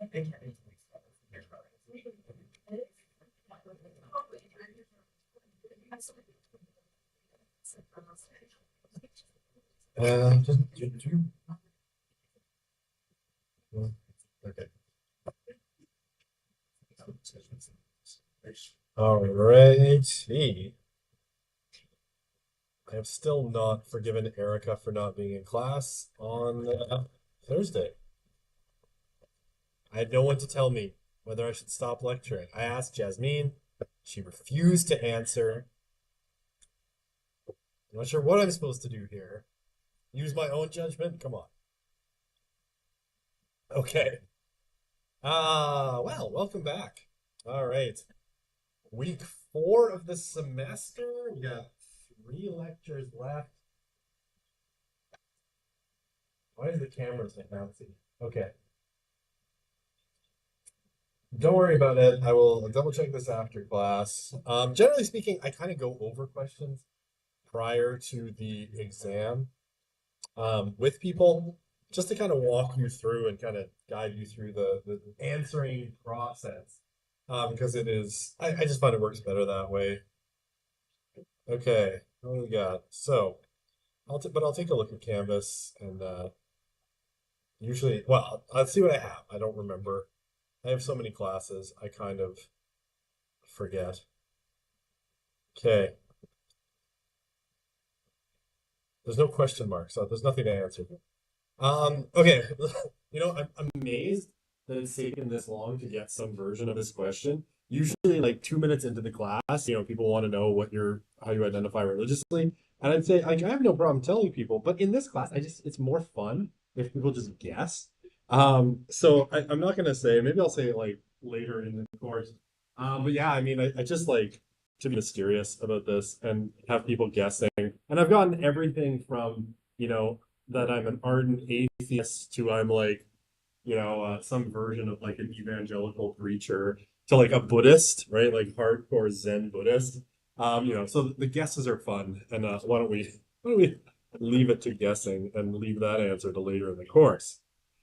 Okay. All righty. I have still not forgiven Erica for not being in class on Thursday. I had no one to tell me whether I should stop lecturing. I asked Jasmine. She refused to answer. I'm not sure what I'm supposed to do here. Use my own judgment? Come on. Okay. Well, welcome back. All right. Week 4 of the semester. We got 3 lectures left. Why is the camera so fancy? Okay. Don't worry about it. I will double check this after class. Generally speaking, I kind of go over questions prior to the exam with people just to kind of walk you through and kind of guide you through the answering process because it is, I just find it works better that way. Okay, what do we got? So, I'll take a look at Canvas and usually, well, let's see what I have. I don't remember. I have so many classes, I kind of forget. Okay. There's no question mark, so there's nothing to answer. Okay. I'm amazed that it's taken this long to get some version of this question. Usually, like 2 minutes into the class, people want to know how you identify religiously. And I'd say, like, I have no problem telling people, but in this class, it's more fun if people just guess. So I'm not gonna say, maybe I'll say it like later in the course. But yeah, I mean, I just like to be mysterious about this and have people guessing. And I've gotten everything from, that I'm an ardent atheist to I'm like, some version of like an evangelical preacher to like a Buddhist, right? Like hardcore Zen Buddhist. So the guesses are fun. And why don't we leave it to guessing and leave that answer to later in the course?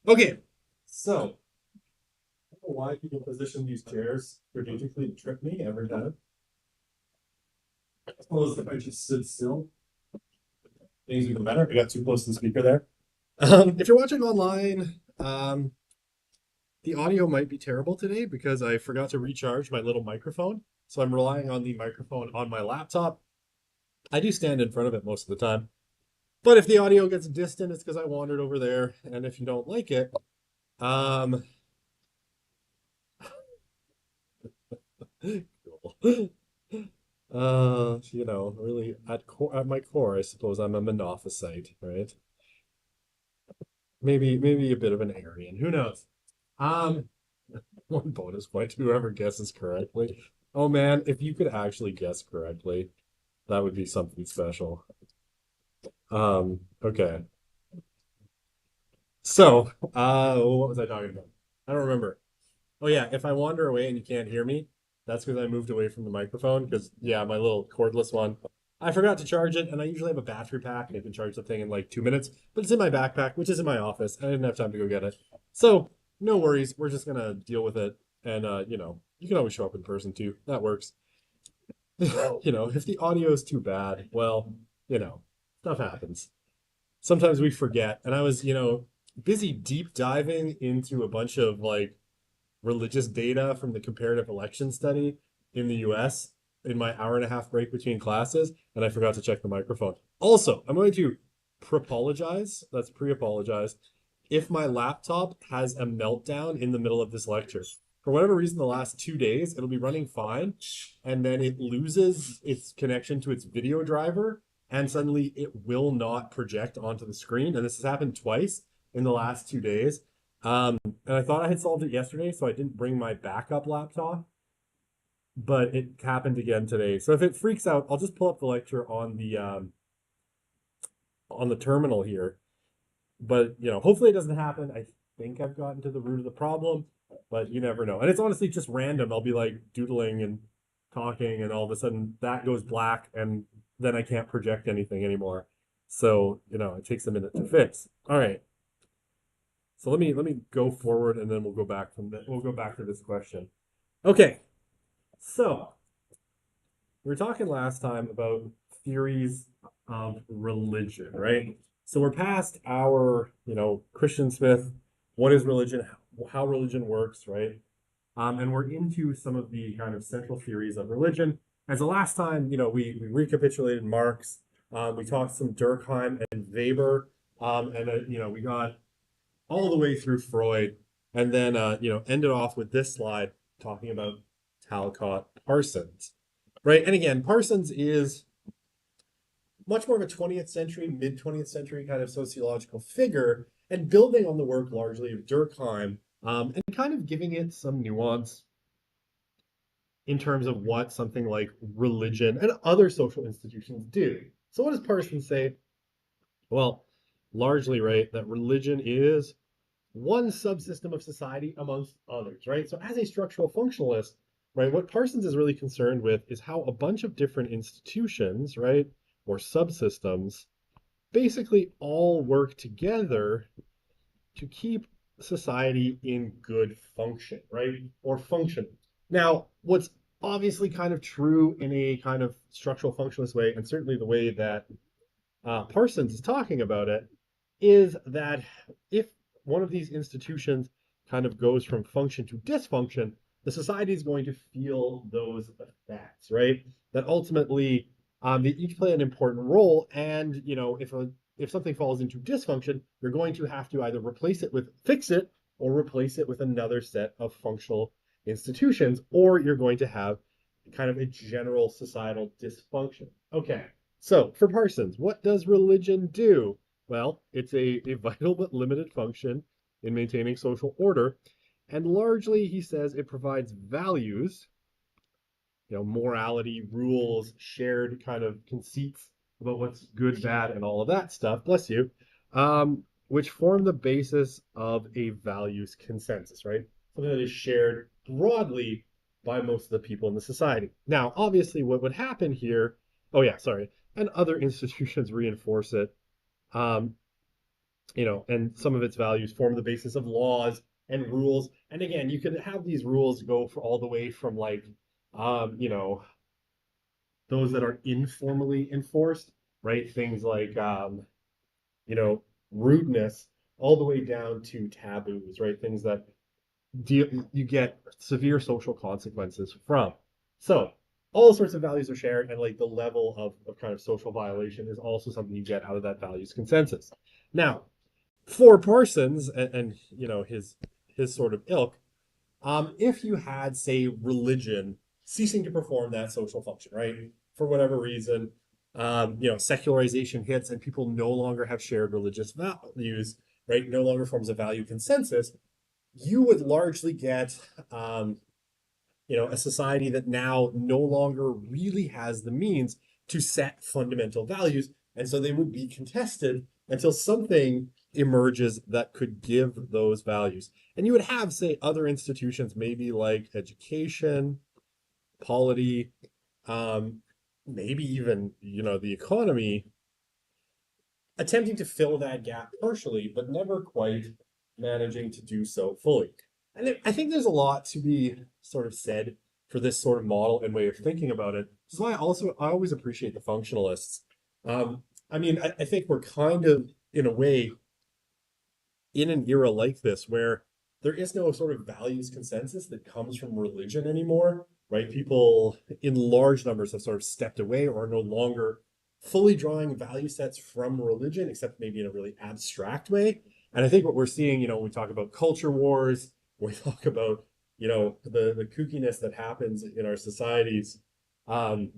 Okay, so I don't know why people position these chairs strategically to trip me every time. I suppose if I just sit still, things would go better. I got too close to the speaker there. If you're watching online, the audio might be terrible today because I forgot to recharge my little microphone. So I'm relying on the microphone on my laptop. I do stand in front of it most of the time. But if the audio gets distant, it's because I wandered over there. And if you don't like it, cool. Really at my core, I suppose I'm a Monophysite, right? Maybe a bit of an Aryan. Who knows? Um, One bonus point to whoever guesses correctly. Oh man, if you could actually guess correctly, that would be something special. Okay. So, what was I talking about? I don't remember. Oh yeah, if I wander away and you can't hear me, that's because I moved away from the microphone because yeah, my little cordless one. I forgot to charge it, and I usually have a battery pack and I can charge the thing in like 2 minutes, but it's in my backpack, which is in my office. I didn't have time to go get it. So, no worries, we're just gonna deal with it. And you can always show up in person too. That works. If the audio is too bad, well, stuff happens. Sometimes we forget. And I was, busy deep diving into a bunch of like religious data from the comparative election study in the US. in my hour and a half break between classes, and I forgot to check the microphone. Also, I'm going to pre-apologize. That's pre-apologize if my laptop has a meltdown in the middle of this lecture. For whatever reason, the last 2 days, it'll be running fine, and then it loses its connection to its video driver, and suddenly it will not project onto the screen. And this has happened twice in the last 2 days. And I thought I had solved it yesterday, so I didn't bring my backup laptop, but it happened again today. So if it freaks out, I'll just pull up the lecture on the terminal here. But hopefully it doesn't happen. I think I've gotten to the root of the problem, but you never know. And it's honestly just random. I'll be like doodling and talking, and all of a sudden that goes black, and then I can't project anything anymore. So, it takes a minute to fix. All right. So let me go forward, and then we'll go back to this question. Okay. So we were talking last time about theories of religion, right? So we're past our, Christian Smith, what is religion, how religion works, right? And we're into some of the kind of central theories of religion. As the last time, we recapitulated Marx, we talked some Durkheim and Weber, and we got all the way through Freud, and then ended off with this slide talking about Talcott Parsons, right? And again, Parsons is much more of a 20th century, mid 20th century kind of sociological figure, and building on the work largely of Durkheim, and kind of giving it some nuance in terms of what something like religion and other social institutions do. So what does Parsons say? Well, largely, right, that religion is one subsystem of society amongst others, right? So as a structural functionalist, right, what Parsons is really concerned with is how a bunch of different institutions, right, or subsystems basically all work together to keep society in good function, right? Or function. Now, what's obviously kind of true in a kind of structural functionalist way, and certainly the way that Parsons is talking about it, is that if one of these institutions kind of goes from function to dysfunction, the society is going to feel those effects, right? That ultimately they each play an important role, and if something falls into dysfunction, you're going to have to either fix it, or replace it with another set of functional institutions, or you're going to have kind of a general societal dysfunction. Okay, so for Parsons, what does religion do? Well, it's a vital but limited function in maintaining social order, and largely, he says, it provides values, morality, rules, shared kind of conceits about what's good, bad, and all of that stuff, bless you, which form the basis of a values consensus, right? Something that is shared broadly by most of the people in the society. Now, obviously, what would happen here, and other institutions reinforce it, and some of its values form the basis of laws and rules. And again, you could have these rules go for all the way from like, those that are informally enforced, right? Things like, rudeness, all the way down to taboos, right? Things that you get severe social consequences from. So all sorts of values are shared, and like the level of kind of social violation is also something you get out of that values consensus. Now, for Parsons and his sort of ilk, if you had, say, religion ceasing to perform that social function, right, for whatever reason, secularization hits and people no longer have shared religious values, right, no longer forms a value consensus, you would largely get, a society that now no longer really has the means to set fundamental values, and so they would be contested until something emerges that could give those values. And you would have, say, other institutions, maybe like education, polity, maybe even, the economy, attempting to fill that gap partially, but never quite managing to do so fully. And I think there's a lot to be sort of said for this sort of model and way of thinking about it. This is why I always appreciate the functionalists. I think we're kind of, in a way, in an era like this where there is no sort of values consensus that comes from religion anymore, right? People in large numbers have sort of stepped away or are no longer fully drawing value sets from religion, except maybe in a really abstract way. And I think what we're seeing, when we talk about culture wars, when we talk about, the kookiness that happens in our societies, um,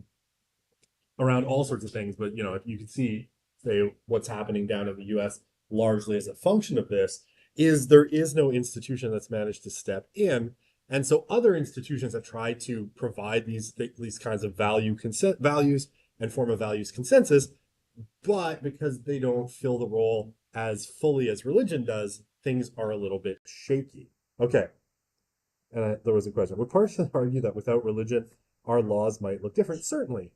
around all sorts of things. But if you can see, say, what's happening down in the US largely as a function of this, is there is no institution that's managed to step in. And so other institutions have tried to provide these kinds of values and form a values consensus, but because they don't fill the role as fully as religion does, things are a little bit shaky. Okay. And there was a question. Would Parsons argue that without religion, our laws might look different? Certainly.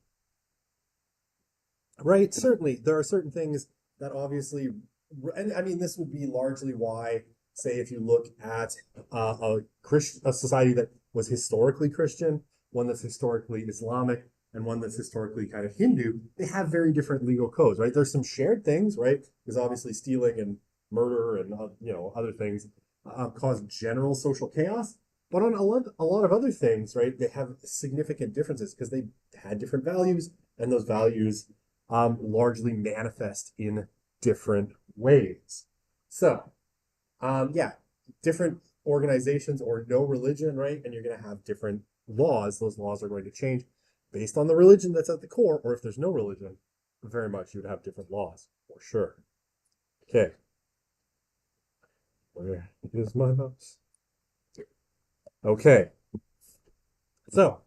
Right? Certainly. There are certain things that obviously, and I mean, this would be largely why, say, if you look at a society that was historically Christian, one that's historically Islamic, and one that's historically kind of Hindu, they have very different legal codes, right? There's some shared things, right? Because obviously stealing and murder and other things cause general social chaos. But on a lot of other things, right, they have significant differences because they had different values, and those values largely manifest in different ways. So, yeah, different organizations or no religion, right? And you're going to have different laws. Those laws are going to change based on the religion that's at the core, or if there's no religion, very much you would have different laws for sure. Okay. Where is my mouse? Okay. So,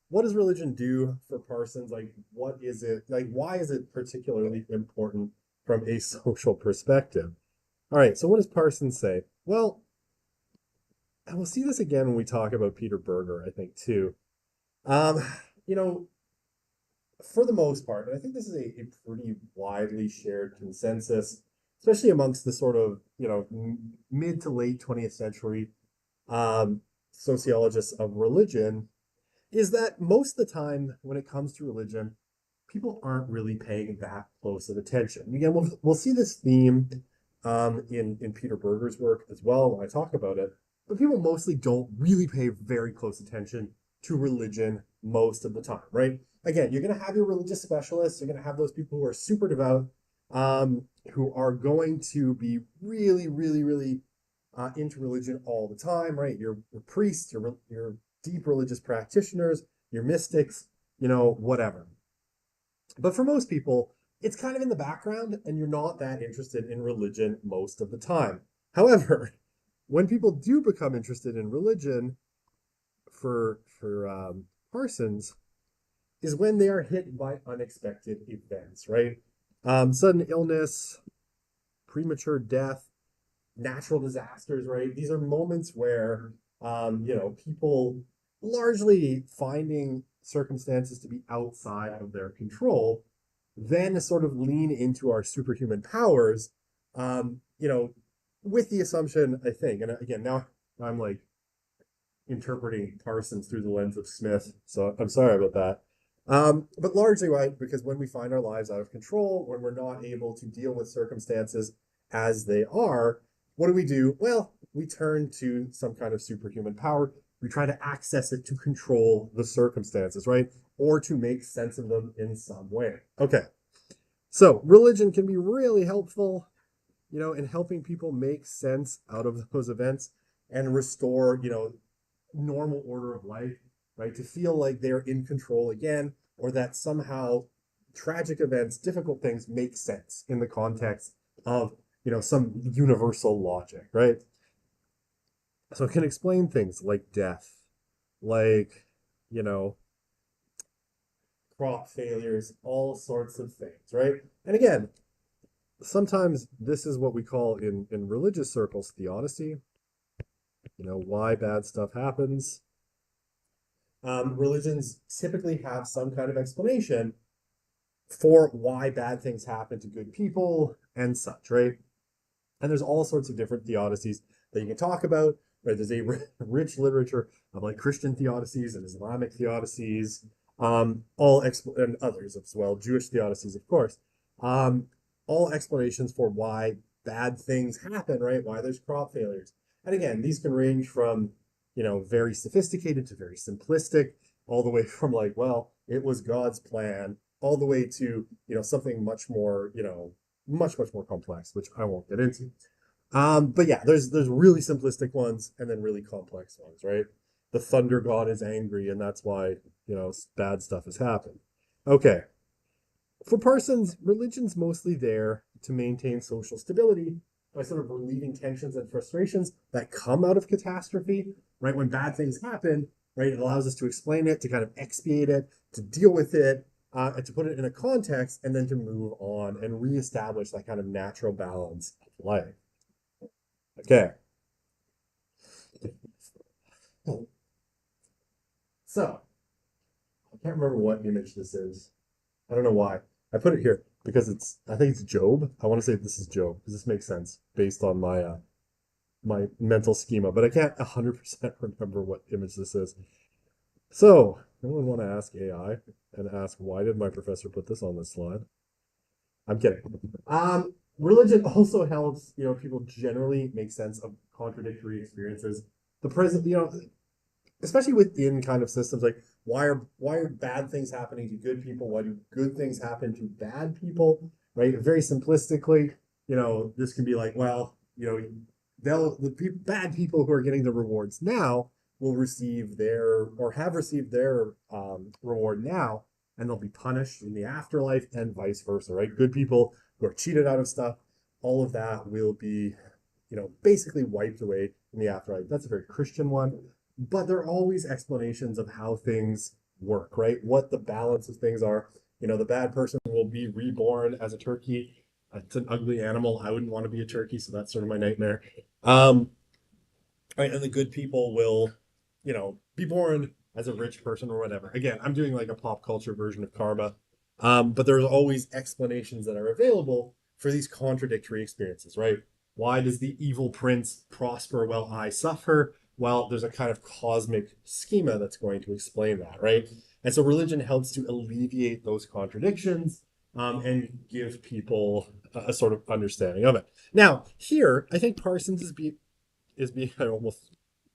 what does religion do for Parsons? Like, what is it? Like, why is it particularly important from a social perspective? All right, so what does Parsons say? Well, and we'll see this again when we talk about Peter Berger, I think, too. Um, you know, for the most part, and I think this is a pretty widely shared consensus, especially amongst the sort of, mid to late 20th century sociologists of religion, is that most of the time when it comes to religion, people aren't really paying that close of attention. Again, we'll see this theme in Peter Berger's work as well when I talk about it, but people mostly don't really pay very close attention to religion most of the time, right? Again, you're going to have your religious specialists, you're going to have those people who are super devout, who are going to be really, really, really into religion all the time, right? Your priests, your deep religious practitioners, your mystics, whatever. But for most people, it's kind of in the background and you're not that interested in religion most of the time. However, when people do become interested in religion for Parsons, is when they are hit by unexpected events, right? Sudden illness, premature death, natural disasters, right? These are moments where, people largely finding circumstances to be outside of their control, then sort of lean into our superhuman powers, with the assumption, I think, and again, now I'm like interpreting Parsons through the lens of Smith, so I'm sorry about that. But largely, right, because when we find our lives out of control, when we're not able to deal with circumstances as they are, what do? Well, we turn to some kind of superhuman power. We try to access it to control the circumstances, right? Or to make sense of them in some way. Okay. So religion can be really helpful, in helping people make sense out of those events and restore, normal order of life, right? To feel like they're in control again, or that somehow tragic events, difficult things make sense in the context of, some universal logic, right? So it can explain things like death, like, crop failures, all sorts of things, right? And again, sometimes this is what we call in religious circles theodicy, why bad stuff happens. Religions typically have some kind of explanation for why bad things happen to good people and such, right? And there's all sorts of different theodicies that you can talk about, right? There's a rich literature of like Christian theodicies and Islamic theodicies, and others as well, Jewish theodicies, of course. All explanations for why bad things happen, right? Why there's crop failures. And again, these can range from, very sophisticated to very simplistic, all the way from like, well, it was God's plan, all the way to, something much more, much more complex, which I won't get into. But yeah, there's really simplistic ones and then really complex ones, right? The thunder god is angry, and that's why, bad stuff has happened. Okay. For Parsons, religion's mostly there to maintain social stability by sort of relieving tensions and frustrations that come out of catastrophe, right? When bad things happen, right? It allows us to explain it, to kind of expiate it, to deal with it, and to put it in a context, and then to move on and reestablish that kind of natural balance of life. Okay. So, I can't remember what image this is. I don't know why. I put it here because I think it's Job. I want to say this is Job because this makes sense based on my mental schema, but I can't 100% remember what image this is. So, anyone want to ask AI and ask why did my professor put this on this slide? I'm kidding. Religion also helps, people generally make sense of contradictory experiences. The present, especially within kind of systems like why are bad things happening to good people? Why do good things happen to bad people? Right? Very simplistically, this can be like, well, bad people who are getting the rewards now will receive or have received their reward now, and they'll be punished in the afterlife, and vice versa, right? Good people who are cheated out of stuff, all of that will be, basically wiped away in the afterlife. That's a very Christian one. But there are always explanations of how things work, right? What the balance of things are. The bad person will be reborn as a turkey. It's an ugly animal. I wouldn't want to be a turkey, so that's sort of my nightmare. Right, and the good people will, be born as a rich person or whatever. Again, I'm doing like a pop culture version of karma. But there's always explanations that are available for these contradictory experiences, right? Why does the evil prince prosper while I suffer? Well, there's a kind of cosmic schema that's going to explain that, right? And so religion helps to alleviate those contradictions and give people a sort of understanding of it. Now, here, I think Parsons is being,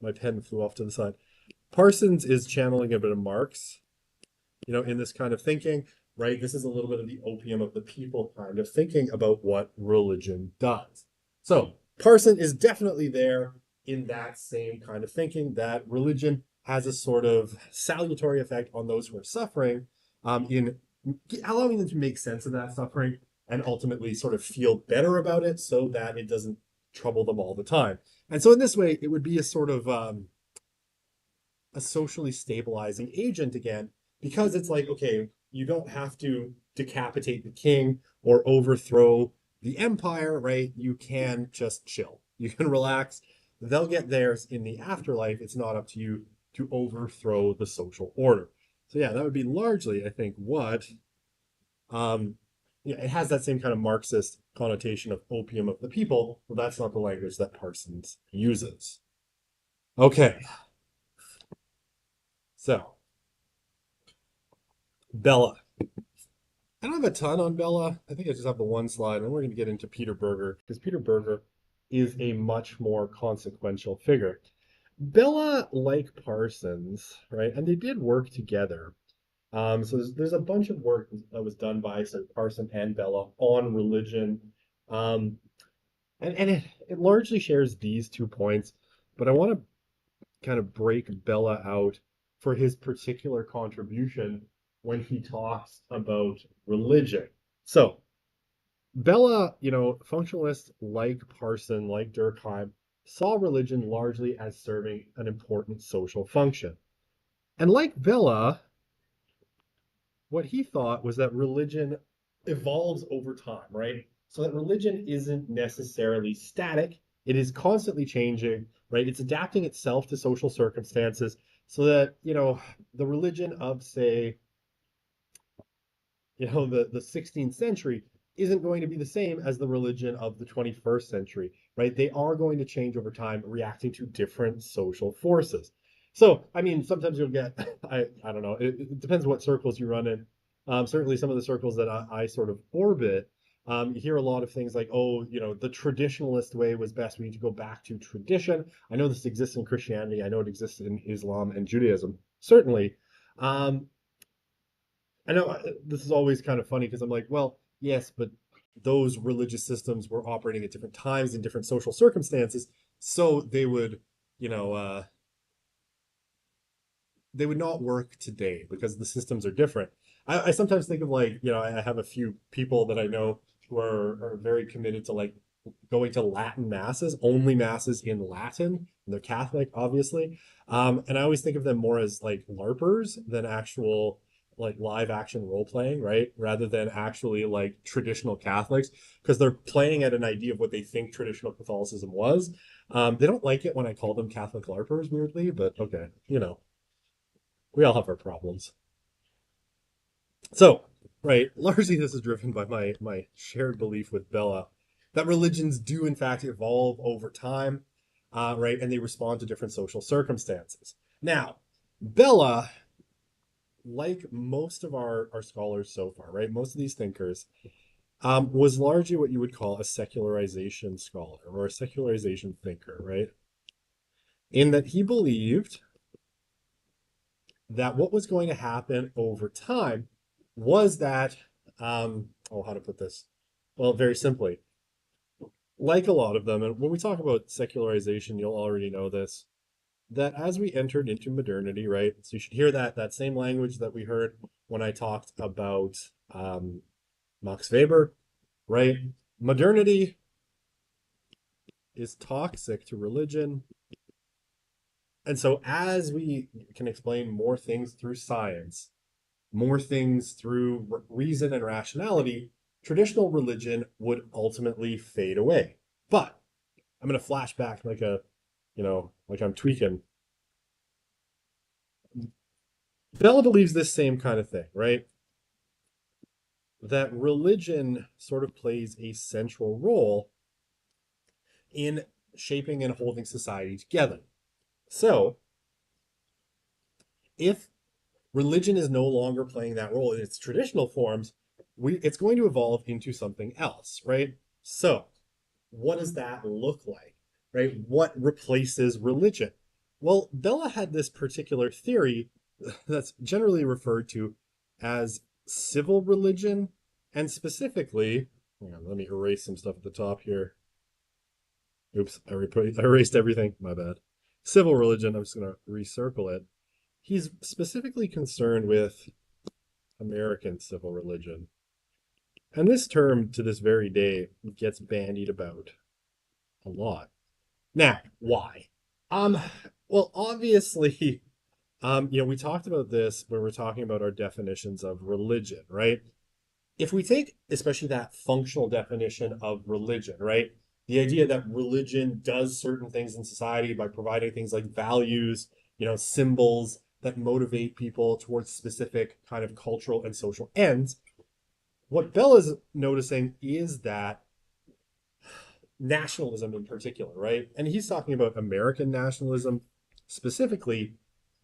my pen flew off to the side. Parsons is channeling a bit of Marx, in this kind of thinking, right? This is a little bit of the opium of the people kind of thinking about what religion does. So Parson is definitely there in that same kind of thinking that religion has a sort of salutary effect on those who are suffering, in allowing them to make sense of that suffering and ultimately sort of feel better about it so that it doesn't trouble them all the time. And so in this way, it would be a sort of a socially stabilizing agent again, because it's like, okay, you don't have to decapitate the king or overthrow the empire, right? You can just chill. You can relax. They'll get theirs in the afterlife. It's not up to you to overthrow the social order. So yeah, that would be largely, I think, what it has that same kind of Marxist connotation of opium of the people. Well, that's not the language that Parsons uses. Okay. So, Bella. I don't have a ton on Bella. I think I just have the one slide, and we're going to get into Peter Berger, because Peter Berger is a much more consequential figure. Bella, like Parsons, right, and they did work together. So there's a bunch of work that was done by Parson and Bella on religion. And it largely shares these 2 points, but I want to kind of break Bella out for his particular contribution when he talks about religion. So Bella, functionalists like Parson, like Durkheim, saw religion largely as serving an important social function. And like Bella, what he thought was that religion evolves over time, right? So that religion isn't necessarily static. It is constantly changing, right? It's adapting itself to social circumstances so that, the religion of, say, the 16th century isn't going to be the same as the religion of the 21st century, right? They are going to change over time, reacting to different social forces. So, I mean, sometimes you'll get, I don't know, it depends what circles you run in. Certainly some of the circles that I sort of orbit, You hear a lot of things like, oh, the traditionalist way was best. We need to go back to tradition. I know this exists in Christianity. I know it exists in Islam and Judaism, certainly. Um, I know this is always kind of funny because I'm like, well, yes, but those religious systems were operating at different times in different social circumstances, so you know, uh, they would not work today because the systems are different. I sometimes think of like, I have a few people that I know who are very committed to like going to Latin masses, only masses in Latin, and they're Catholic, obviously. And I always think of them more as like LARPers than actual like live action role playing, right? Rather than actually like traditional Catholics, because they're playing at an idea of what they think traditional Catholicism was. They don't like it when I call them Catholic LARPers, weirdly, but okay, we all have our problems. So, right, largely this is driven by my shared belief with Bella that religions do in fact evolve over time, right, and they respond to different social circumstances. Now, Bella, like most of our scholars so far, right, most of these thinkers, was largely what you would call a secularization scholar or a secularization thinker, right? In that he believed that what was going to happen over time was that, how to put this? Well, very simply, like a lot of them, and when we talk about secularization, you'll already know this, that as we entered into modernity, right? So you should hear that same language that we heard when I talked about Max Weber, right? Modernity is toxic to religion. And so as we can explain more things through science, more things through reason and rationality, traditional religion would ultimately fade away. But I'm going to flash back like I'm tweaking. Bella believes this same kind of thing, right? That religion sort of plays a central role in shaping and holding society together. So, if religion is no longer playing that role in its traditional forms, it's going to evolve into something else, right? So, what does that look like, right? What replaces religion? Well, Bella had this particular theory that's generally referred to as civil religion, and specifically, hang on, let me erase some stuff at the top here. Oops, I erased everything. My bad. Civil religion, I'm just going to recircle it. He's specifically concerned with American civil religion. And this term, to this very day, gets bandied about a lot. Now, why? Um, well, obviously, we talked about this when we're talking about our definitions of religion, right? If we take especially that functional definition of religion, right? The idea that religion does certain things in society by providing things like values, symbols that motivate people towards specific kind of cultural and social ends. What Bella's noticing is that nationalism in particular, right? And he's talking about American nationalism specifically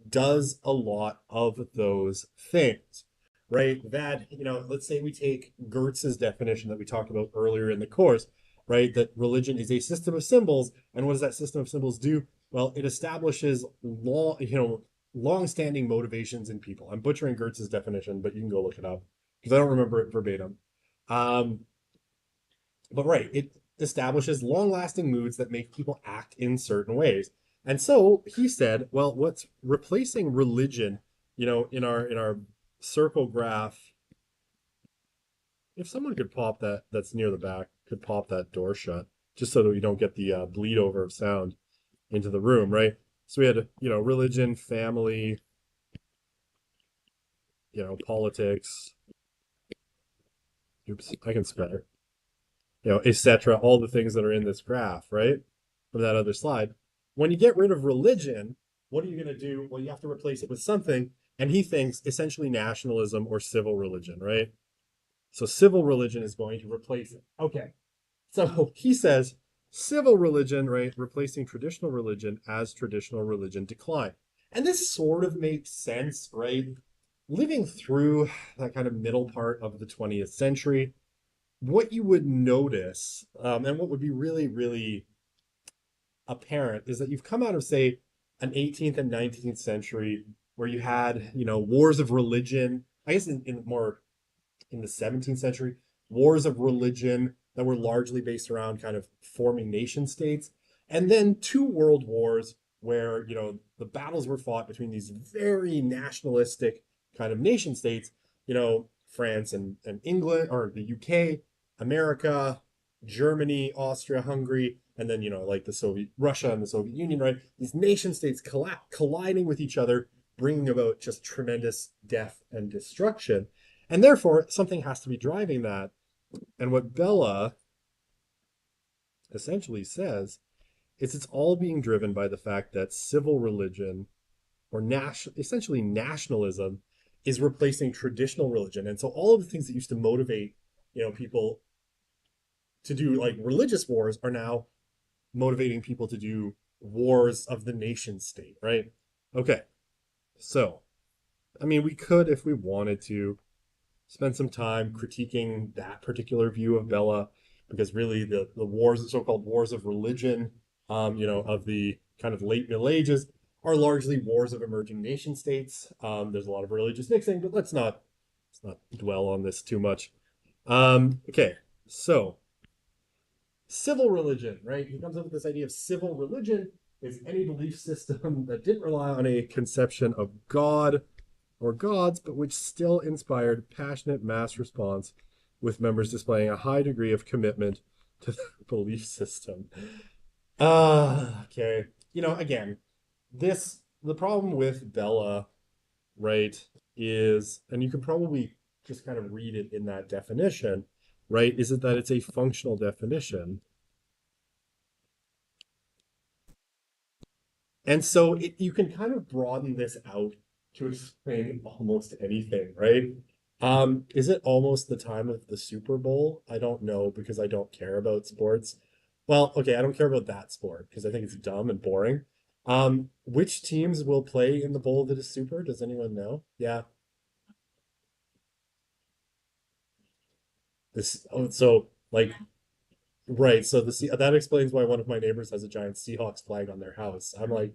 does a lot of those things, right? That, let's say we take Gertz's definition that we talked about earlier in the course, right? That religion is a system of symbols. And what does that system of symbols do? Well, it establishes long-standing motivations in people. I'm butchering Gertz's definition, but you can go look it up because I don't remember it verbatim. Um, but right, it establishes long-lasting moods that make people act in certain ways. And so he said, well, what's replacing religion, in our circle graph, if someone could pop that's near the back, could pop that door shut, just so that we don't get the bleed over of sound into the room, right? So we had, religion, family, politics. Oops, I can spell, etc. All the things that are in this graph, right? From that other slide. When you get rid of religion, what are you going to do? Well, you have to replace it with something. And he thinks essentially nationalism or civil religion, right? So civil religion is going to replace it. Okay. So he says civil religion, right? Replacing traditional religion as traditional religion decline. And this sort of makes sense, right? Living through that kind of middle part of the 20th century, what you would notice, and what would be really, really apparent is that you've come out of, say, an 18th and 19th century where you had, wars of religion. I guess in more in the 17th century, wars of religion that were largely based around kind of forming nation states. And then two world wars where, the battles were fought between these very nationalistic kind of nation states, France and England, or the UK, America, Germany, Austria, Hungary, and then, like the Russia and the Soviet Union, right? These nation states colliding with each other, bringing about just tremendous death and destruction. And therefore, something has to be driving that. And what Bella essentially says is it's all being driven by the fact that civil religion or essentially nationalism is replacing traditional religion. And so all of the things that used to motivate, people to do like religious wars are now motivating people to do wars of the nation state, right? Okay. So, I mean, we could, if we wanted to, spend some time critiquing that particular view of Bella, because really the wars, the so-called wars of religion, of the kind of late Middle Ages, are largely wars of emerging nation states. There's a lot of religious mixing, but let's not dwell on this too much. Okay, so civil religion, right? He comes up with this idea of civil religion is any belief system that didn't rely on a conception of God or gods, but which still inspired passionate mass response with members displaying a high degree of commitment to the belief system. Okay. Again, the problem with Bella, right, is, and you can probably just kind of read it in that definition, right, is it that it's a functional definition. And so you can kind of broaden this out to explain almost anything, right? Is it almost the time of the Super Bowl? I don't know because I don't care about sports. Well, okay, I don't care about that sport because I think it's dumb and boring. Which teams will play in the bowl that is super? Does anyone know? Yeah. So like right, so that explains why one of my neighbors has a giant Seahawks flag on their house. I'm like,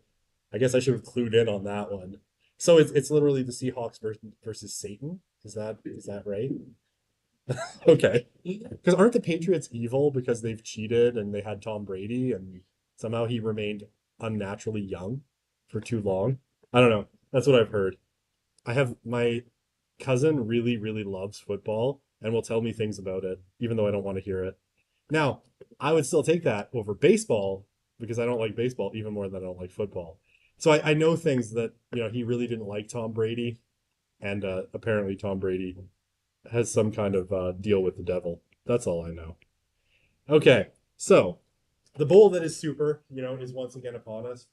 I guess I should have clued in on that one. So it's literally the Seahawks versus Satan. Is that right? Okay. Because aren't the Patriots evil because they've cheated and they had Tom Brady and somehow he remained unnaturally young for too long? I don't know. That's what I've heard. I have my cousin really, really loves football and will tell me things about it, even though I don't want to hear it. Now, I would still take that over baseball because I don't like baseball even more than I don't like football. So I know things that, he really didn't like Tom Brady, and apparently Tom Brady has some kind of deal with the devil. That's all I know. Okay, so the bowl that is super, is once again upon us.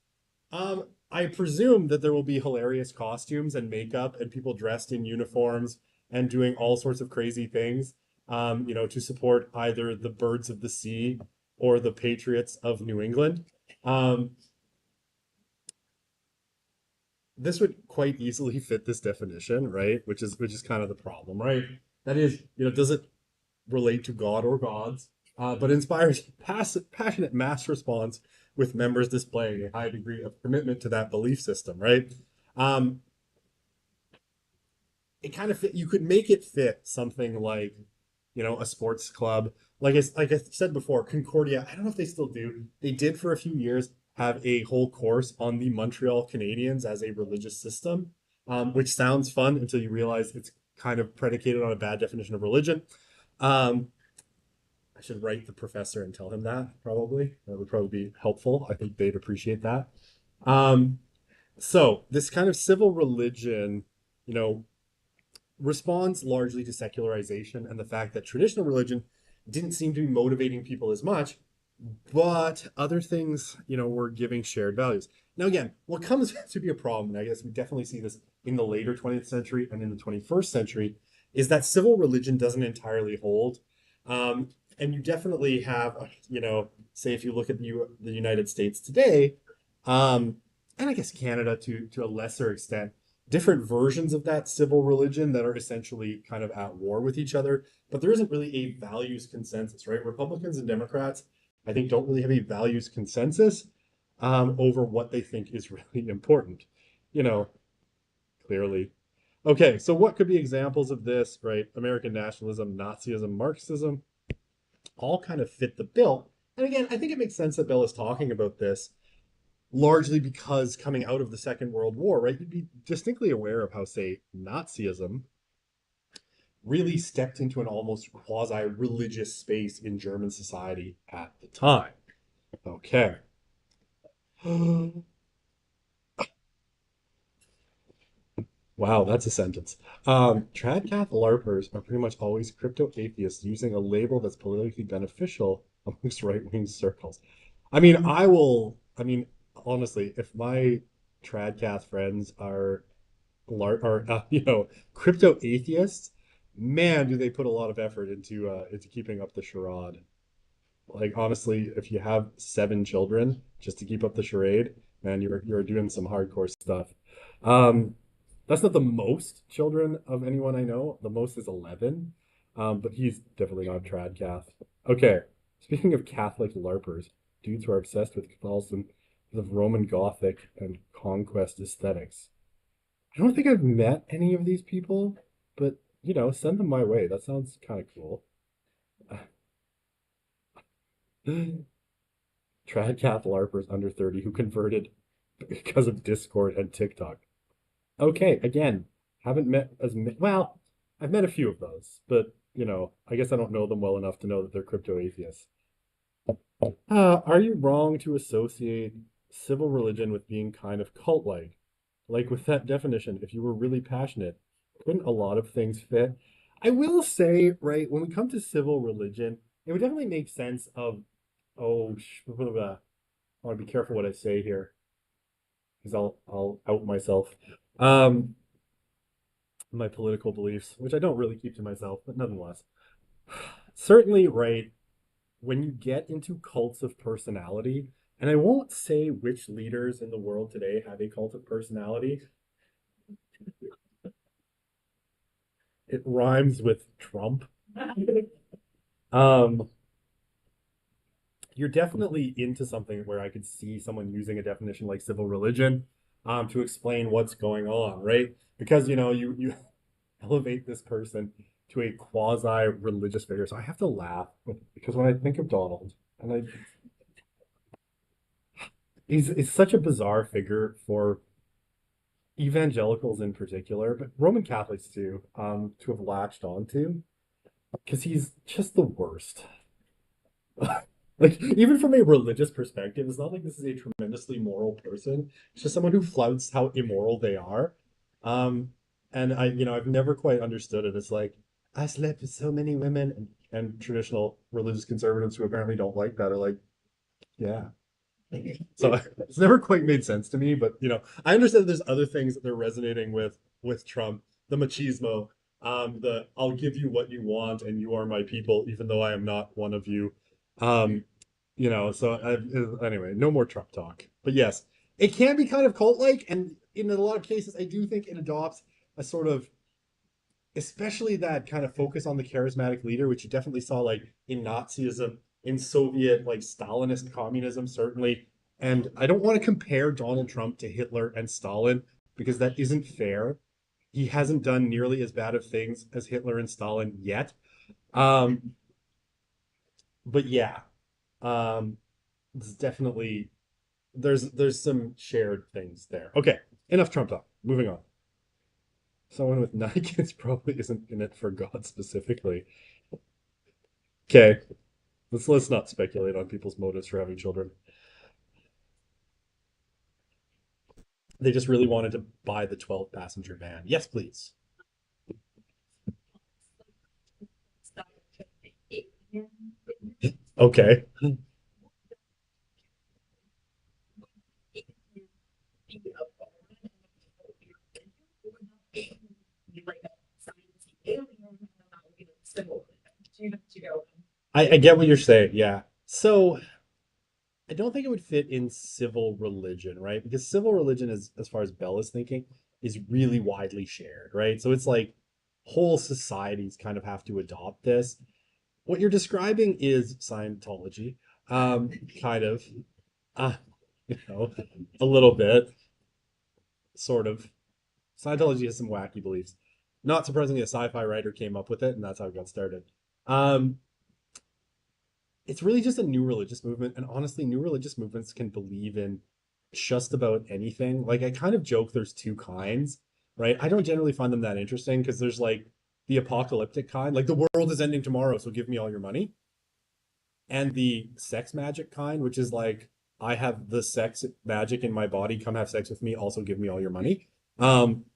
I presume that there will be hilarious costumes and makeup and people dressed in uniforms and doing all sorts of crazy things, to support either the birds of the sea or the Patriots of New England. Um, this would quite easily fit this definition, right? Which is kind of the problem, right? That is, does it relate to God or gods, but inspires passionate mass response with members displaying a high degree of commitment to that belief system, right? Um, it kind of fit, you could make it fit something like, a sports club. Like I said before, Concordia, I don't know if they still do. They did for a few years have a whole course on the Montreal Canadiens as a religious system, which sounds fun until you realize it's kind of predicated on a bad definition of religion. Um, I should write the professor and tell him that, probably. That would probably be helpful. I think they'd appreciate that. Um, so this kind of civil religion, you know, responds largely to secularization and the fact that traditional religion didn't seem to be motivating people as much, but other things, were giving shared values. Now, again, what comes to be a problem, and I guess we definitely see this in the later 20th century and in the 21st century, is that civil religion doesn't entirely hold. And you definitely have, say if you look at the United States today, and I guess Canada to a lesser extent, different versions of that civil religion that are essentially kind of at war with each other, but there isn't really a values consensus, right? Republicans and Democrats, I think, don't really have a values consensus over what they think is really important, you know, clearly. Okay, so what could be examples of this, right? American nationalism, Nazism, Marxism, all kind of fit the bill. And again, I think it makes sense that Bill is talking about this largely because coming out of the Second World War, right, you'd be distinctly aware of how, say, Nazism really stepped into an almost quasi-religious space in German society at the time. Okay. Wow, that's a sentence. Tradcath LARPers are pretty much always crypto atheists using a label that's politically beneficial amongst right-wing circles. I mean, honestly, if my Tradcath friends are crypto atheists, man, do they put a lot of effort into keeping up the charade. Like honestly, if you have 7 children just to keep up the charade, man, you're doing some hardcore stuff. Um, that's not the most children of anyone I know. The most is 11. But he's definitely not trad cath. Okay. Speaking of Catholic LARPers, dudes who are obsessed with Catholicism, the Roman Gothic and conquest aesthetics. I don't think I've met any of these people, but send them my way. That sounds kind of cool. Trad cath LARPers under 30 who converted because of Discord and TikTok. Okay, again, haven't met well, I've met a few of those, but I guess I don't know them well enough to know that they're crypto atheists. Are you wrong to associate civil religion with being kind of cult-like? Like with that definition, if you were really passionate, couldn't a lot of things fit? I will say, right, when we come to civil religion, it would definitely make sense of, oh, blah, blah, blah. I want to be careful what I say here because I'll out myself. Um, my political beliefs, which I don't really keep to myself, but nonetheless. Certainly, right, when you get into cults of personality, and I won't say which leaders in the world today have a cult of personality, it rhymes with Trump. Um, you're definitely into something where I could see someone using a definition like civil religion to explain what's going on, right? Because you elevate this person to a quasi-religious figure. So I have to laugh because when I think of Donald, and he's such a bizarre figure for evangelicals in particular, but Roman Catholics too, to have latched onto, because he's just the worst. Like, even from a religious perspective, it's not like this is a tremendously moral person. It's just someone who flouts how immoral they are. Um, and I've never quite understood it. It's like, I slept with so many women, and traditional religious conservatives who apparently don't like that are like, yeah. So it's never quite made sense to me, but I understand there's other things that they're resonating with Trump, the machismo, the I'll give you what you want and you are my people, even though I am not one of you. Um, so anyway, no more Trump talk. But yes, it can be kind of cult-like, and in a lot of cases, I do think it adopts a sort of, especially that kind of focus on the charismatic leader, which you definitely saw like in Nazism, in Soviet like Stalinist communism, certainly. And I don't want to compare Donald Trump to Hitler and Stalin because that isn't fair. He hasn't done nearly as bad of things as Hitler and Stalin yet. Um, but yeah, it's definitely there's some shared things there. Okay, enough Trump talk. Moving on. Someone with 9 kids probably isn't in it for God specifically. Okay, let's not speculate on people's motives for having children. They just really wanted to buy the 12 passenger van. Yes, please. Okay. I get what you're saying. Yeah. So I don't think it would fit in civil religion, right? Because civil religion is, as far as Bell is thinking, is really widely shared, right? So it's like whole societies kind of have to adopt this. What you're describing is Scientology, um, kind of, uh, you know, a little bit, sort of. Scientology has some wacky beliefs. Not surprisingly, a sci-fi writer came up with it, and that's how it got started. Um, it's really just a new religious movement, and honestly, new religious movements can believe in just about anything. Like I kind of joke there's two kinds, right? I don't generally find them that interesting because there's like the apocalyptic kind, like the world is ending tomorrow, so give me all your money, and the sex magic kind, which is like I have the sex magic in my body, come have sex with me, also give me all your money.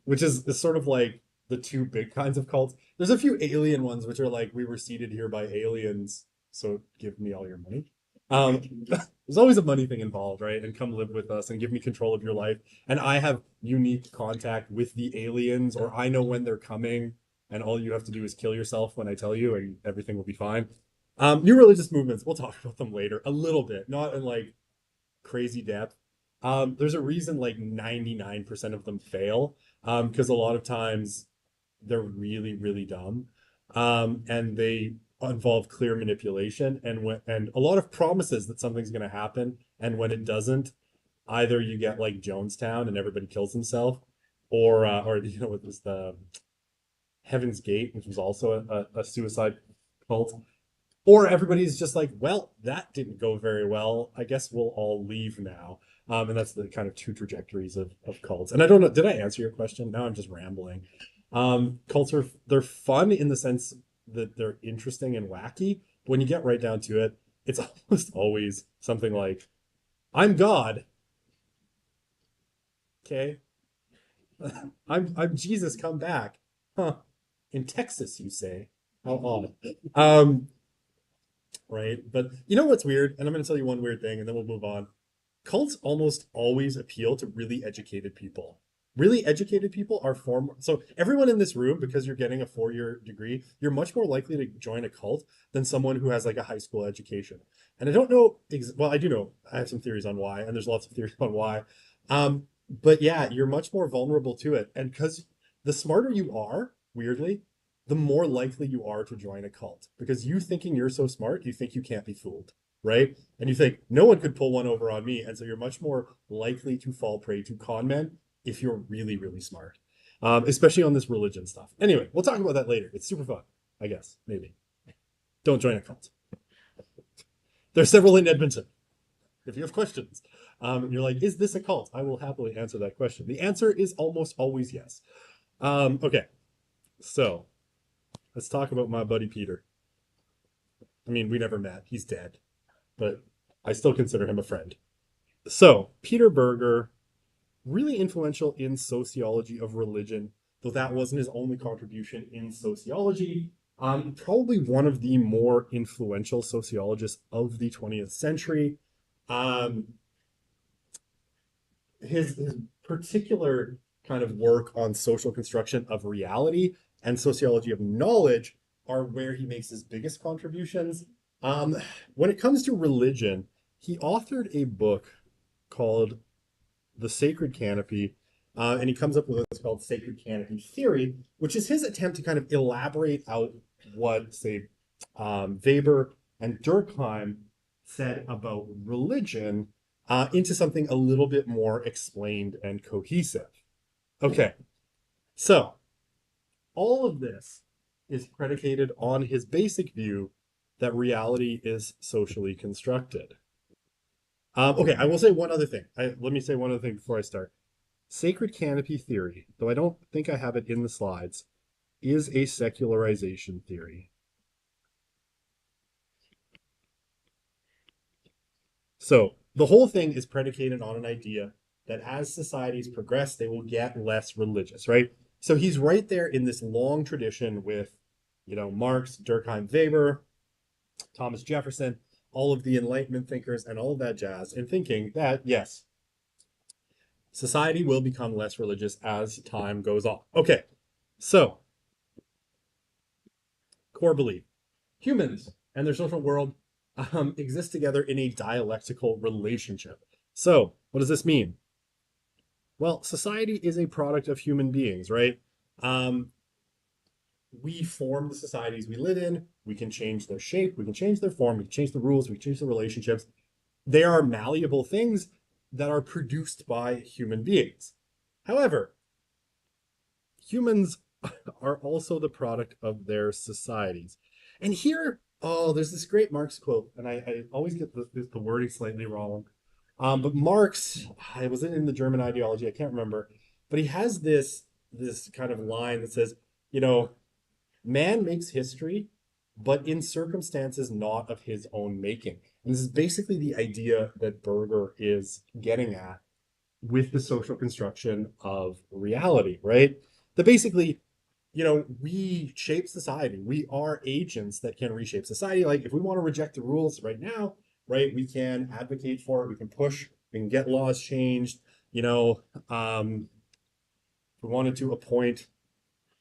Which is sort of like the two big kinds of cults. There's a few alien ones which are like we were seeded here by aliens, so give me all your money. Um, there's always a money thing involved, right? And come live with us and give me control of your life. And I have unique contact with the aliens, or I know when they're coming, and all you have to do is kill yourself when I tell you, and everything will be fine. New religious movements, we'll talk about them later a little bit, not in like crazy depth. There's a reason like 99% of them fail, because a lot of times they're really, really dumb. And they involve clear manipulation and a lot of promises that something's going to happen. And when it doesn't, either you get like Jonestown and everybody kills himself, or it was the Heaven's Gate, which was also a suicide cult. Or everybody's just like, well, that didn't go very well. I guess we'll all leave now. And that's the kind of two trajectories of cults. And I don't know, did I answer your question? Now I'm just rambling. Cults they're fun in the sense that they're interesting and wacky. But when you get right down to it, it's almost always something like, I'm God. Okay. I'm Jesus come back. Huh. In Texas, you say. How odd. Right? But you know what's weird? And I'm going to tell you one weird thing and then we'll move on. Cults almost always appeal to really educated people. Really educated people are so everyone in this room, because you're getting a 4-year degree, you're much more likely to join a cult than someone who has like a high school education. And I don't know, well, I do know, I have some theories on why, and there's lots of theories on why. But yeah, you're much more vulnerable to it. And because the smarter you are, weirdly, the more likely you are to join a cult. Because you thinking you're so smart, you think you can't be fooled, right? And you think no one could pull one over on me. And so you're much more likely to fall prey to con men if you're really, really smart, especially on this religion stuff. Anyway, we'll talk about that later. It's super fun, I guess, maybe. Don't join a cult. There's several in Edmonton. If you have questions, you're like, is this a cult? I will happily answer that question. The answer is almost always yes. Okay, so let's talk about my buddy Peter. I mean, we never met. He's dead, but I still consider him a friend. So, Peter Berger, really influential in sociology of religion, though that wasn't his only contribution in sociology. Probably one of the more influential sociologists of the 20th century. Um, his particular kind of work on social construction of reality and sociology of knowledge are where he makes his biggest contributions. Um, when it comes to religion, he authored a book called The Sacred Canopy, and he comes up with what's called Sacred Canopy Theory, which is his attempt to kind of elaborate out what, say, Weber and Durkheim said about religion into something a little bit more explained and cohesive. Okay, so all of this is predicated on his basic view that reality is socially constructed. Okay, I will say one other thing. Let me say one other thing before I start. Sacred canopy theory, though I don't think I have it in the slides, is a secularization theory. So the whole thing is predicated on an idea that as societies progress, they will get less religious, right? So he's right there in this long tradition with, Marx, Durkheim, Weber, Thomas Jefferson, all of the Enlightenment thinkers, and all of that jazz, and thinking that, yes, society will become less religious as time goes on. Okay, so core belief. Humans and their social world exist together in a dialectical relationship. So, what does this mean? Well, society is a product of human beings, right? Um, we form the societies we live in. We can change their shape, we can change their form, we can change the rules, we can change the relationships. They are malleable things that are produced by human beings. However, humans are also the product of their societies. And here, oh, there's this great Marx quote, and I always get the wording slightly wrong. But Marx, I was in the German ideology, I can't remember, but he has this kind of line that says, you know, man makes history, but in circumstances not of his own making. And this is basically the idea that Berger is getting at with the social construction of reality, right? That basically, we shape society. We are agents that can reshape society. Like if we want to reject the rules right now, right, we can advocate for it. We can push. We can get laws changed. If we wanted to appoint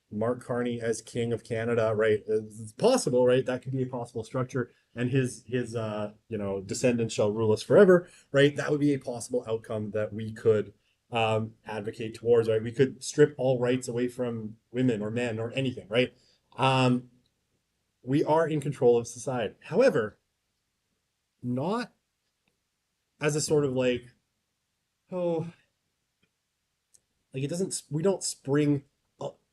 Mark Carney as king of Canada, right? It's possible, right? That could be a possible structure, and his descendants shall rule us forever, right? That would be a possible outcome that we could advocate towards, right? We could strip all rights away from women or men or anything, right? Um, we are in control of society. However, not as a sort of like, oh, like it doesn't, we don't spring,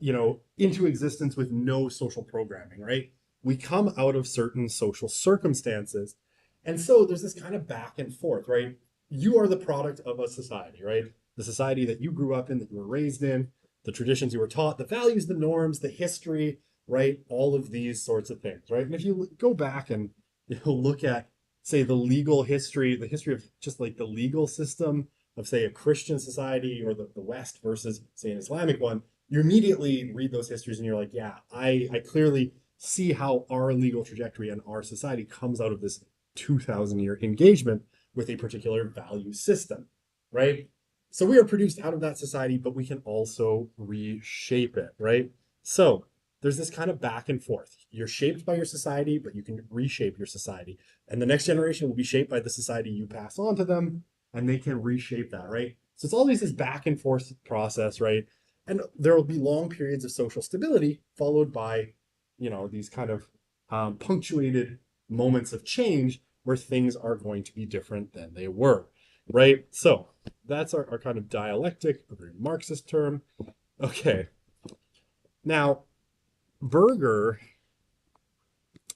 into existence with no social programming, right? We come out of certain social circumstances. And so there's this kind of back and forth, right? You are the product of a society, right? The society that you grew up in, that you were raised in, the traditions you were taught, the values, the norms, the history, right? All of these sorts of things, right? And if you go back and look at, say, the history of just like the legal system of, say, a Christian society or the West versus, say, an Islamic one, you immediately read those histories and you're like, yeah, I clearly see how our legal trajectory and our society comes out of this 2,000-year engagement with a particular value system, right? So we are produced out of that society, but we can also reshape it, right? So there's this kind of back and forth. You're shaped by your society, but you can reshape your society. And the next generation will be shaped by the society you pass on to them, and they can reshape that, right? So it's always this back and forth process, right? And there will be long periods of social stability followed by, these kind of punctuated moments of change where things are going to be different than they were, right? So that's our kind of dialectic, a very Marxist term. Okay. Now, Berger,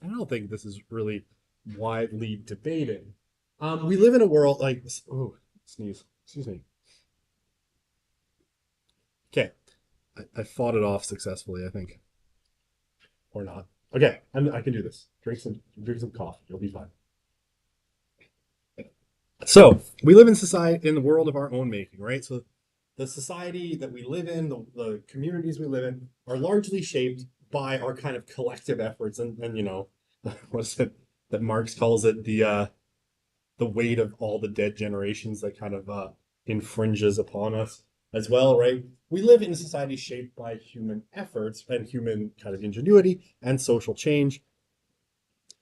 I don't think this is really widely debated. We live in a world like, oh, sneeze, excuse me. Okay, I fought it off successfully, I think, or not. Okay, I can do this. Drink some coffee. You'll be fine. So we live in society in the world of our own making, right? So the society that we live in, the communities we live in, are largely shaped by our kind of collective efforts, and what is it that Marx calls it, the weight of all the dead generations that kind of infringes upon us as well, right? We live in a society shaped by human efforts and human kind of ingenuity and social change.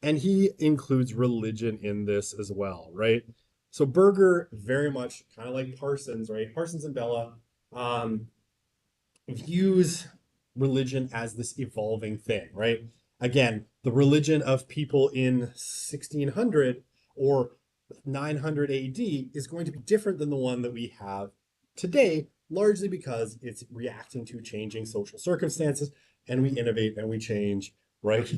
And he includes religion in this as well, right? So Berger very much kind of like Parsons, right? Parsons and Bella um, views religion as this evolving thing, right? Again, the religion of people in 1600 or 900 AD is going to be different than the one that we have today, largely because it's reacting to changing social circumstances, and we innovate and we change, right?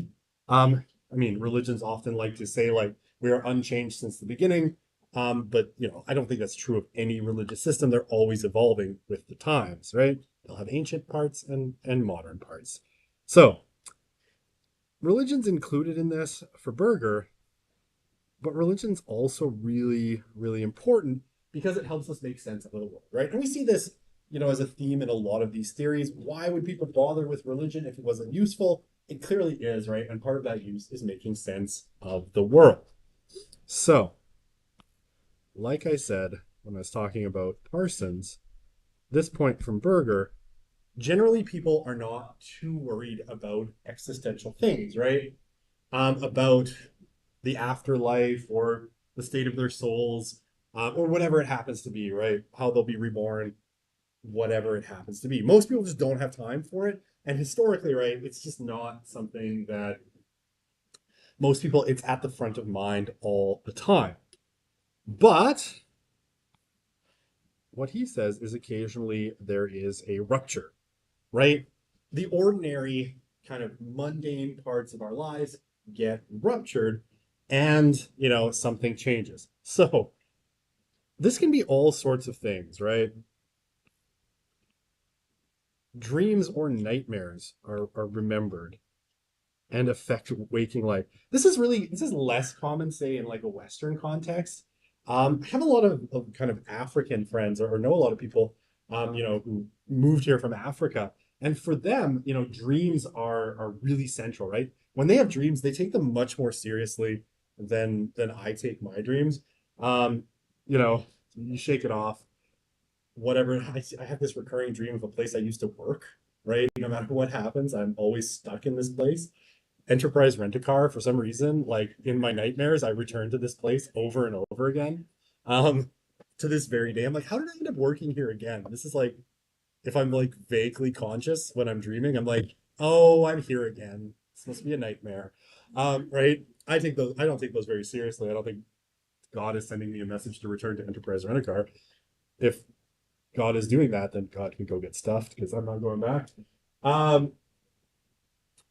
Religions often like to say like we are unchanged since the beginning, but I don't think that's true of any religious system. They're always evolving with the times, right? They'll have ancient parts and modern parts. So religion's included in this for Berger, but religion's also really, really important because it helps us make sense of the world, right? And we see this, as a theme in a lot of these theories. Why would people bother with religion if it wasn't useful? It clearly is, right? And part of that use is making sense of the world. So, like I said when I was talking about Parsons, this point from Berger, generally people are not too worried about existential things, right? About the afterlife or the state of their souls, or whatever it happens to be, right? How they'll be reborn. whatever it happens to be. Most people just don't have time for it. And historically, right, it's just not something that most people, it's at the front of mind all the time. But what he says is occasionally there is a rupture, right? The ordinary kind of mundane parts of our lives get ruptured and, something changes. So this can be all sorts of things, right? Dreams or nightmares are remembered and affect waking life. This is less common, say, in like a Western context. I have a lot of kind of African friends or know a lot of people, who moved here from Africa. And for them, dreams are really central, right? When they have dreams, they take them much more seriously than I take my dreams. Um, you shake it off, whatever. I have this recurring dream of a place I used to work, right? No matter what happens, I'm always stuck in this place. Enterprise Rent-A-Car, for some reason, like in my nightmares, I return to this place over and over again. Um, to this very day, I'm like, how did I end up working here again? This is like, if I'm like vaguely conscious when I'm dreaming, I'm like, oh, I'm here again. It's supposed to be a nightmare. Right? I don't take those very seriously. I don't think God is sending me a message to return to Enterprise Rent-A-Car. If God is doing that, then God can go get stuffed because I'm not going back. Um,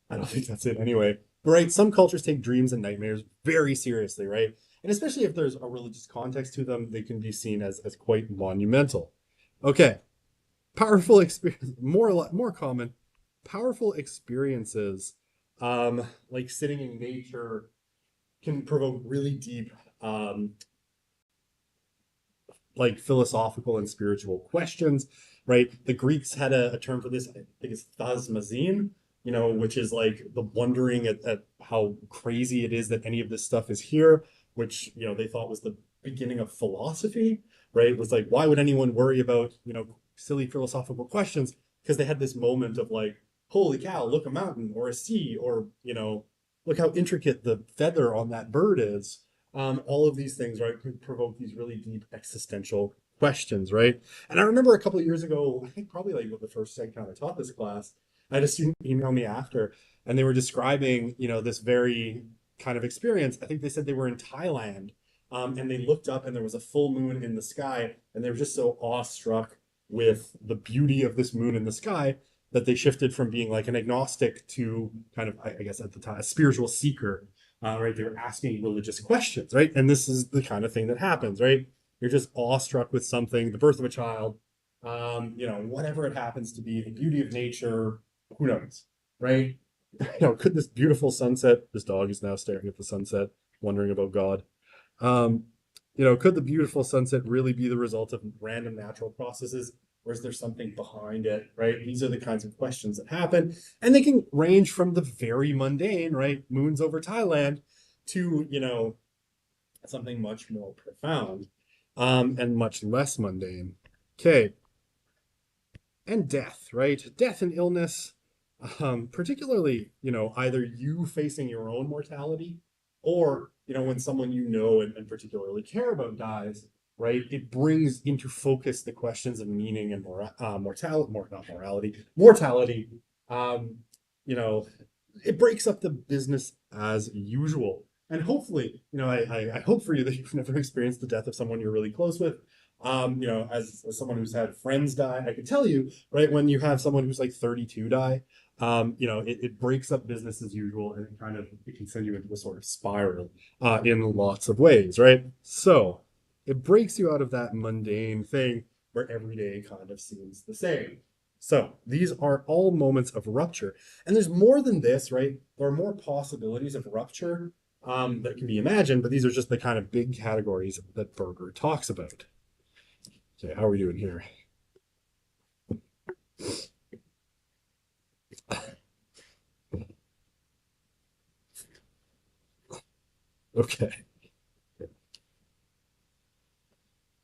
I don't think that's it anyway. But right, some cultures take dreams and nightmares very seriously, right? And especially if there's a religious context to them, they can be seen as quite monumental. Okay, powerful experience, more common, powerful experiences, like sitting in nature, can provoke really deep, like philosophical and spiritual questions, right? The Greeks had a term for this, I think it's thasmazine, which is like the wondering at how crazy it is that any of this stuff is here, which, they thought was the beginning of philosophy, right? It was like, why would anyone worry about, silly philosophical questions? Because they had this moment of like, holy cow, look a mountain or a sea, or, look how intricate the feather on that bird is. All of these things, right, could provoke these really deep existential questions, right? And I remember a couple of years ago, I think probably like with the first second time I taught this class, I had a student email me after, and they were describing, this very kind of experience. I think they said they were in Thailand, and they looked up and there was a full moon in the sky, and they were just so awestruck with the beauty of this moon in the sky that they shifted from being like an agnostic to kind of, I guess at the time, a spiritual seeker, right? They were asking religious questions, right? And this is the kind of thing that happens, right? You're just awestruck with something, the birth of a child, whatever it happens to be, the beauty of nature, who knows, right? Could this beautiful sunset, this dog is now staring at the sunset, wondering about God. Um, could the beautiful sunset really be the result of random natural processes? Or is there something behind it, right? These are the kinds of questions that happen. And they can range from the very mundane, right? Moons over Thailand to, something much more profound, and much less mundane. Okay. And death, right? Death and illness, particularly, either you facing your own mortality or, when someone and particularly care about dies, right? It brings into focus the questions of meaning and mortality, not morality, mortality. Um, you know, it breaks up the business as usual. And hopefully, I hope for you that you've never experienced the death of someone you're really close with. As someone who's had friends die, I can tell you, right, when you have someone who's like 32 die, it breaks up business as usual, and it can send you into a sort of spiral in lots of ways, right? So it breaks you out of that mundane thing where every day kind of seems the same. So these are all moments of rupture. And there's more than this, right? There are more possibilities of rupture that can be imagined, but these are just the kind of big categories that Berger talks about. Okay, how are we doing here? Okay.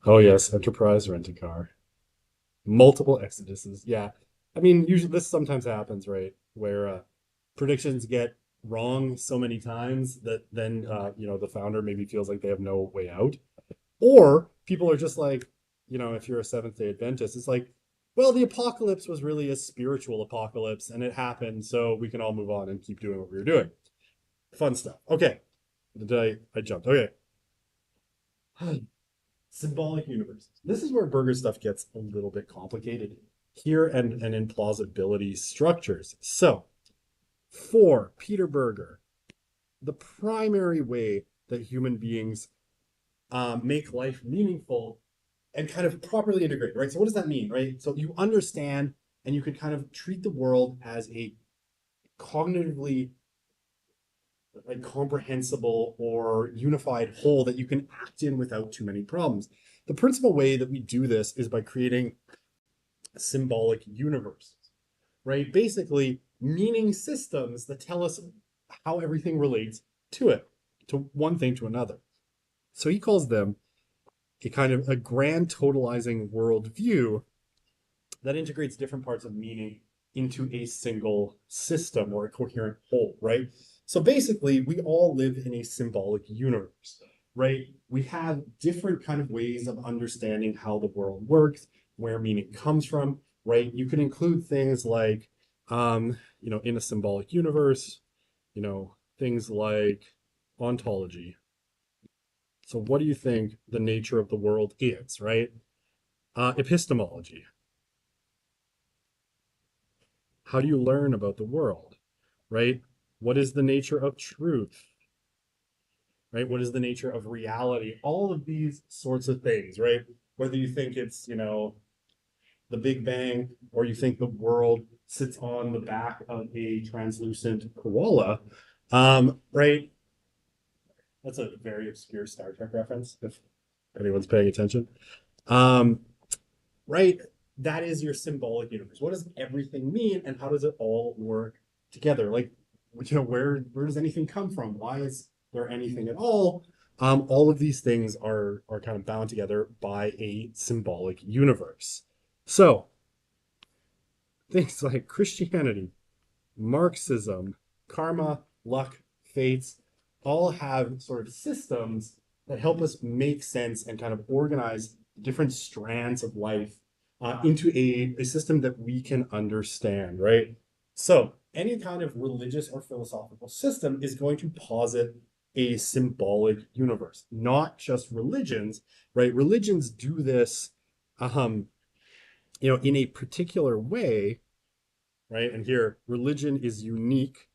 Oh yes, Enterprise Rent-A-Car. Multiple exoduses. Yeah. I mean, usually this sometimes happens, right? Where predictions get wrong so many times that then the founder maybe feels like they have no way out. Or people are just like, if you're a Seventh Day Adventist, it's like well, the apocalypse was really a spiritual apocalypse and it happened, so we can all move on and keep doing what we were doing. Fun stuff. Okay. I jumped. Okay. Symbolic universes. This is where Burger stuff gets a little bit complicated here and in plausibility structures. So, for Peter Berger, the primary way that human beings make life meaningful and kind of properly integrate, right? So, what does that mean, right? So, you understand and you can kind of treat the world as a cognitively like comprehensible or unified whole that you can act in without too many problems. The principal way that we do this is by creating symbolic universes, right? Basically, meaning systems that tell us how everything relates to it, to one thing to another. So he calls them a kind of a grand totalizing worldview that integrates different parts of meaning into a single system or a coherent whole, right? So basically, we all live in a symbolic universe, right? We have different kind of ways of understanding how the world works, where meaning comes from, right? You can include things like, in a symbolic universe, things like ontology. So what do you think the nature of the world is, right? Epistemology. How do you learn about the world, right? What is the nature of truth, right? What is the nature of reality? All of these sorts of things, right? Whether you think it's, the Big Bang or you think the world sits on the back of a translucent koala, right? That's a very obscure Star Trek reference, if anyone's paying attention. Um, right? That is your symbolic universe. What does everything mean, and how does it all work together? Like, where does anything come from? Why is there anything at all? All of these things are kind of bound together by a symbolic universe. So things like Christianity, Marxism, karma, luck, fates, all have sort of systems that help us make sense and kind of organize different strands of life into a system that we can understand, right? So any kind of religious or philosophical system is going to posit a symbolic universe, not just religions, right? Religions do this, in a particular way, right? And here, religion is unique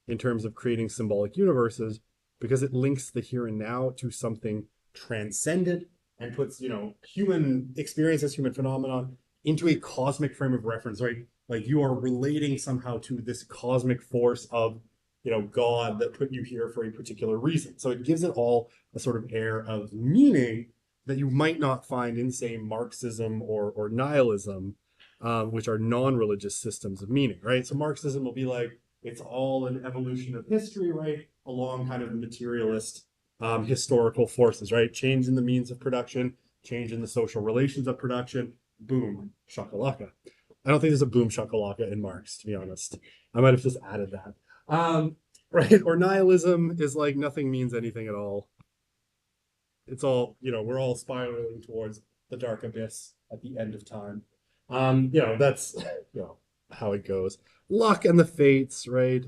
in terms of creating symbolic universes because it links the here and now to something transcendent and puts, human experiences, human phenomena into a cosmic frame of reference, right? Like you are relating somehow to this cosmic force of, God that put you here for a particular reason. So it gives it all a sort of air of meaning that you might not find in, say, Marxism or nihilism, which are non-religious systems of meaning, right? So Marxism will be like, it's all an evolution of history, right? Along kind of materialist historical forces, right? Change in the means of production, change in the social relations of production, boom, shakalaka. I don't think there's a boom shakalaka in Marx, to be honest. I might have just added that. Right? Or nihilism is like nothing means anything at all. It's all, we're all spiraling towards the dark abyss at the end of time. That's how it goes. Luck and the fates, right?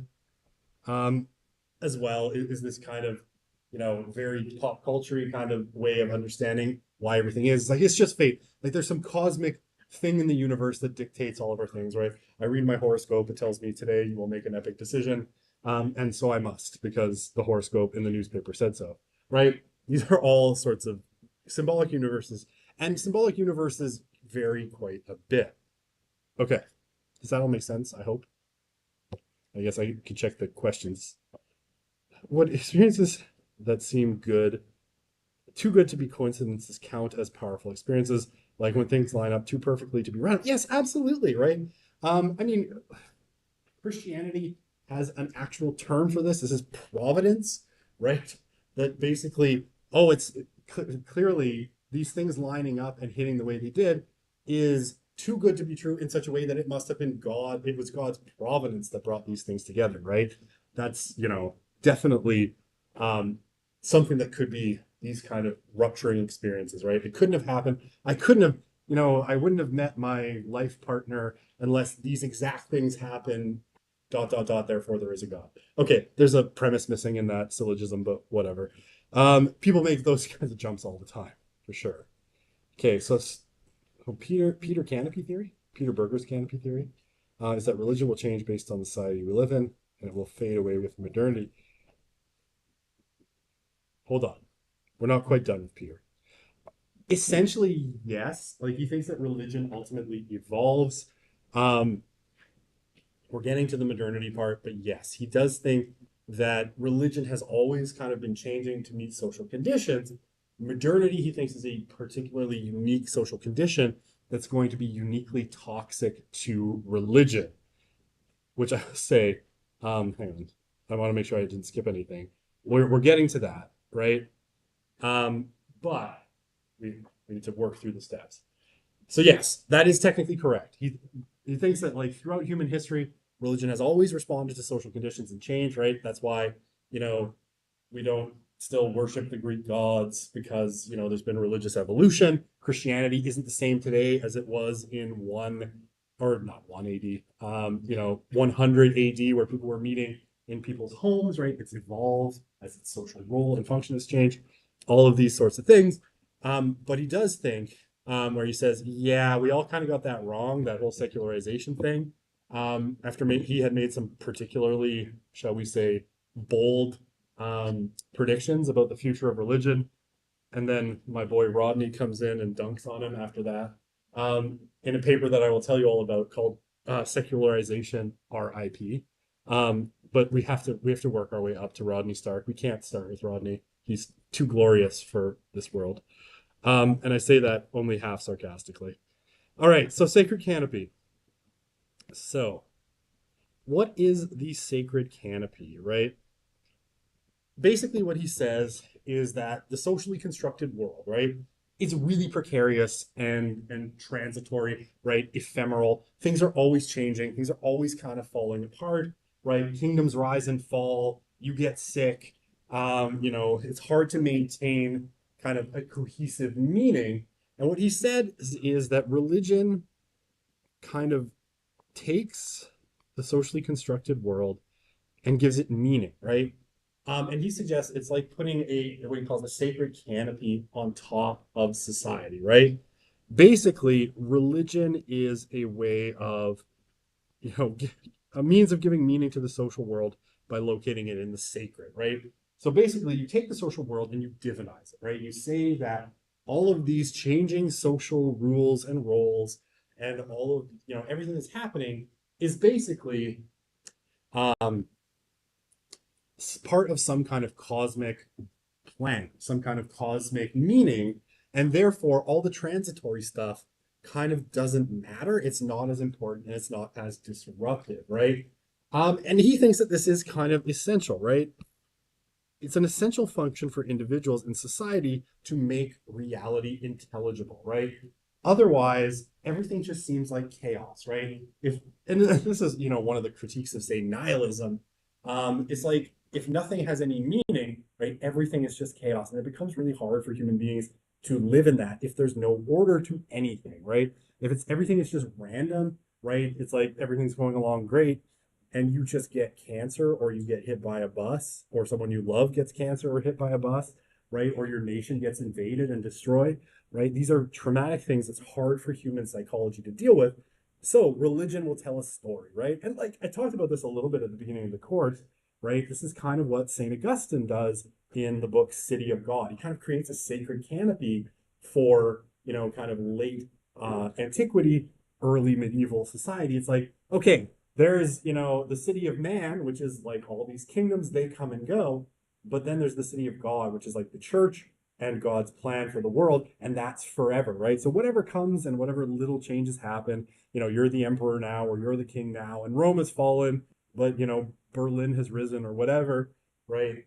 Um, as well is this kind of, very pop culture kind of way of understanding why everything is. It's like it's just fate. Like there's some cosmic thing in the universe that dictates all of our things, right? I read my horoscope, it tells me today you will make an epic decision. And so I must because the horoscope in the newspaper said so, right? These are all sorts of symbolic universes, and symbolic universes vary quite a bit. Okay. Does that all make sense? I hope. I guess I could check the questions. What experiences that seem good, too good to be coincidences, count as powerful experiences? Like when things line up too perfectly to be random? Yes, absolutely, right? I mean, Christianity has an actual term for this. This is providence, right? That basically, it's clearly these things lining up and hitting the way they did is too good to be true in such a way that it must have been God. It was God's providence that brought these things together, right? That's, definitely something that could be these kind of rupturing experiences, right? It couldn't have happened. I couldn't have, I wouldn't have met my life partner unless these exact things happen, dot, dot, dot, therefore there is a God. Okay, there's a premise missing in that syllogism, but whatever. People make those kinds of jumps all the time, for sure. Okay, so Peter Canopy theory, Peter Berger's canopy theory, is that religion will change based on the society we live in, and it will fade away with modernity. Hold on, we're not quite done with Peter. Essentially, yes. Like he thinks that religion ultimately evolves. Um, we're getting to the modernity part, but yes, he does think that religion has always kind of been changing to meet social conditions. Modernity, he thinks, is a particularly unique social condition that's going to be uniquely toxic to religion, which I say, hang on, I want to make sure I didn't skip anything. We're getting to that, right? But we need to work through the steps. So yes, that is technically correct. He thinks that like throughout human history, religion has always responded to social conditions and change, right? That's why, you know, we don't still worship the Greek gods because, there's been religious evolution. Christianity isn't the same today as it was in or not 1 AD, 100 AD, where people were meeting in people's homes, right? It's evolved as its social role and function has changed, all of these sorts of things. But he does think, where he says, yeah, we all kind of got that wrong, that whole secularization thing. After he had made some particularly, shall we say, bold predictions about the future of religion. And then my boy Rodney comes in and dunks on him after that, in a paper that I will tell you all about called Secularization RIP. But we have to work our way up to Rodney Stark. We can't start with Rodney. He's too glorious for this world. And I say that only half sarcastically. All right, so sacred canopy. So, what is the sacred canopy, right? Basically what he says is that the socially constructed world, right, is really precarious and transitory, right, ephemeral. Things are always changing. Things are always kind of falling apart, right? Kingdoms rise and fall. You get sick. It's hard to maintain kind of a cohesive meaning. And what he said is that religion kind of takes the socially constructed world and gives it meaning, right? And he suggests it's like putting what he calls a sacred canopy on top of society, right? Basically, religion is a way of, you know, a means of giving meaning to the social world by locating it in the sacred, right? So basically, you take the social world and you divinize it, right? You say that all of these changing social rules and roles and all of, everything that's happening is basically um, part of some kind of cosmic plan, some kind of cosmic meaning, and therefore all the transitory stuff kind of doesn't matter. It's not as important and it's not as disruptive, right? And he thinks that this is kind of essential, right? It's an essential function for individuals in society to make reality intelligible, right? Otherwise, everything just seems like chaos, right? And this is, one of the critiques of, say, nihilism. It's like if nothing has any meaning, right? Everything is just chaos, and it becomes really hard for human beings to live in that if there's no order to anything, right? If it's everything is just random, right? It's like everything's going along great, and you just get cancer or you get hit by a bus or someone you love gets cancer or hit by a bus, right? Or your nation gets invaded and destroyed, right? These are traumatic things that's hard for human psychology to deal with. So religion will tell a story, right? And like I talked about this a little bit at the beginning of the course, right? This is kind of what St. Augustine does in the book City of God. He kind of creates a sacred canopy for, kind of late antiquity, early medieval society. It's like, okay, there's, the city of man, which is like all these kingdoms, they come and go. But then there's the city of God, which is like the church and God's plan for the world, and that's forever, right? So whatever comes and whatever little changes happen, you're the emperor now or you're the king now, and Rome has fallen, but Berlin has risen or whatever, right?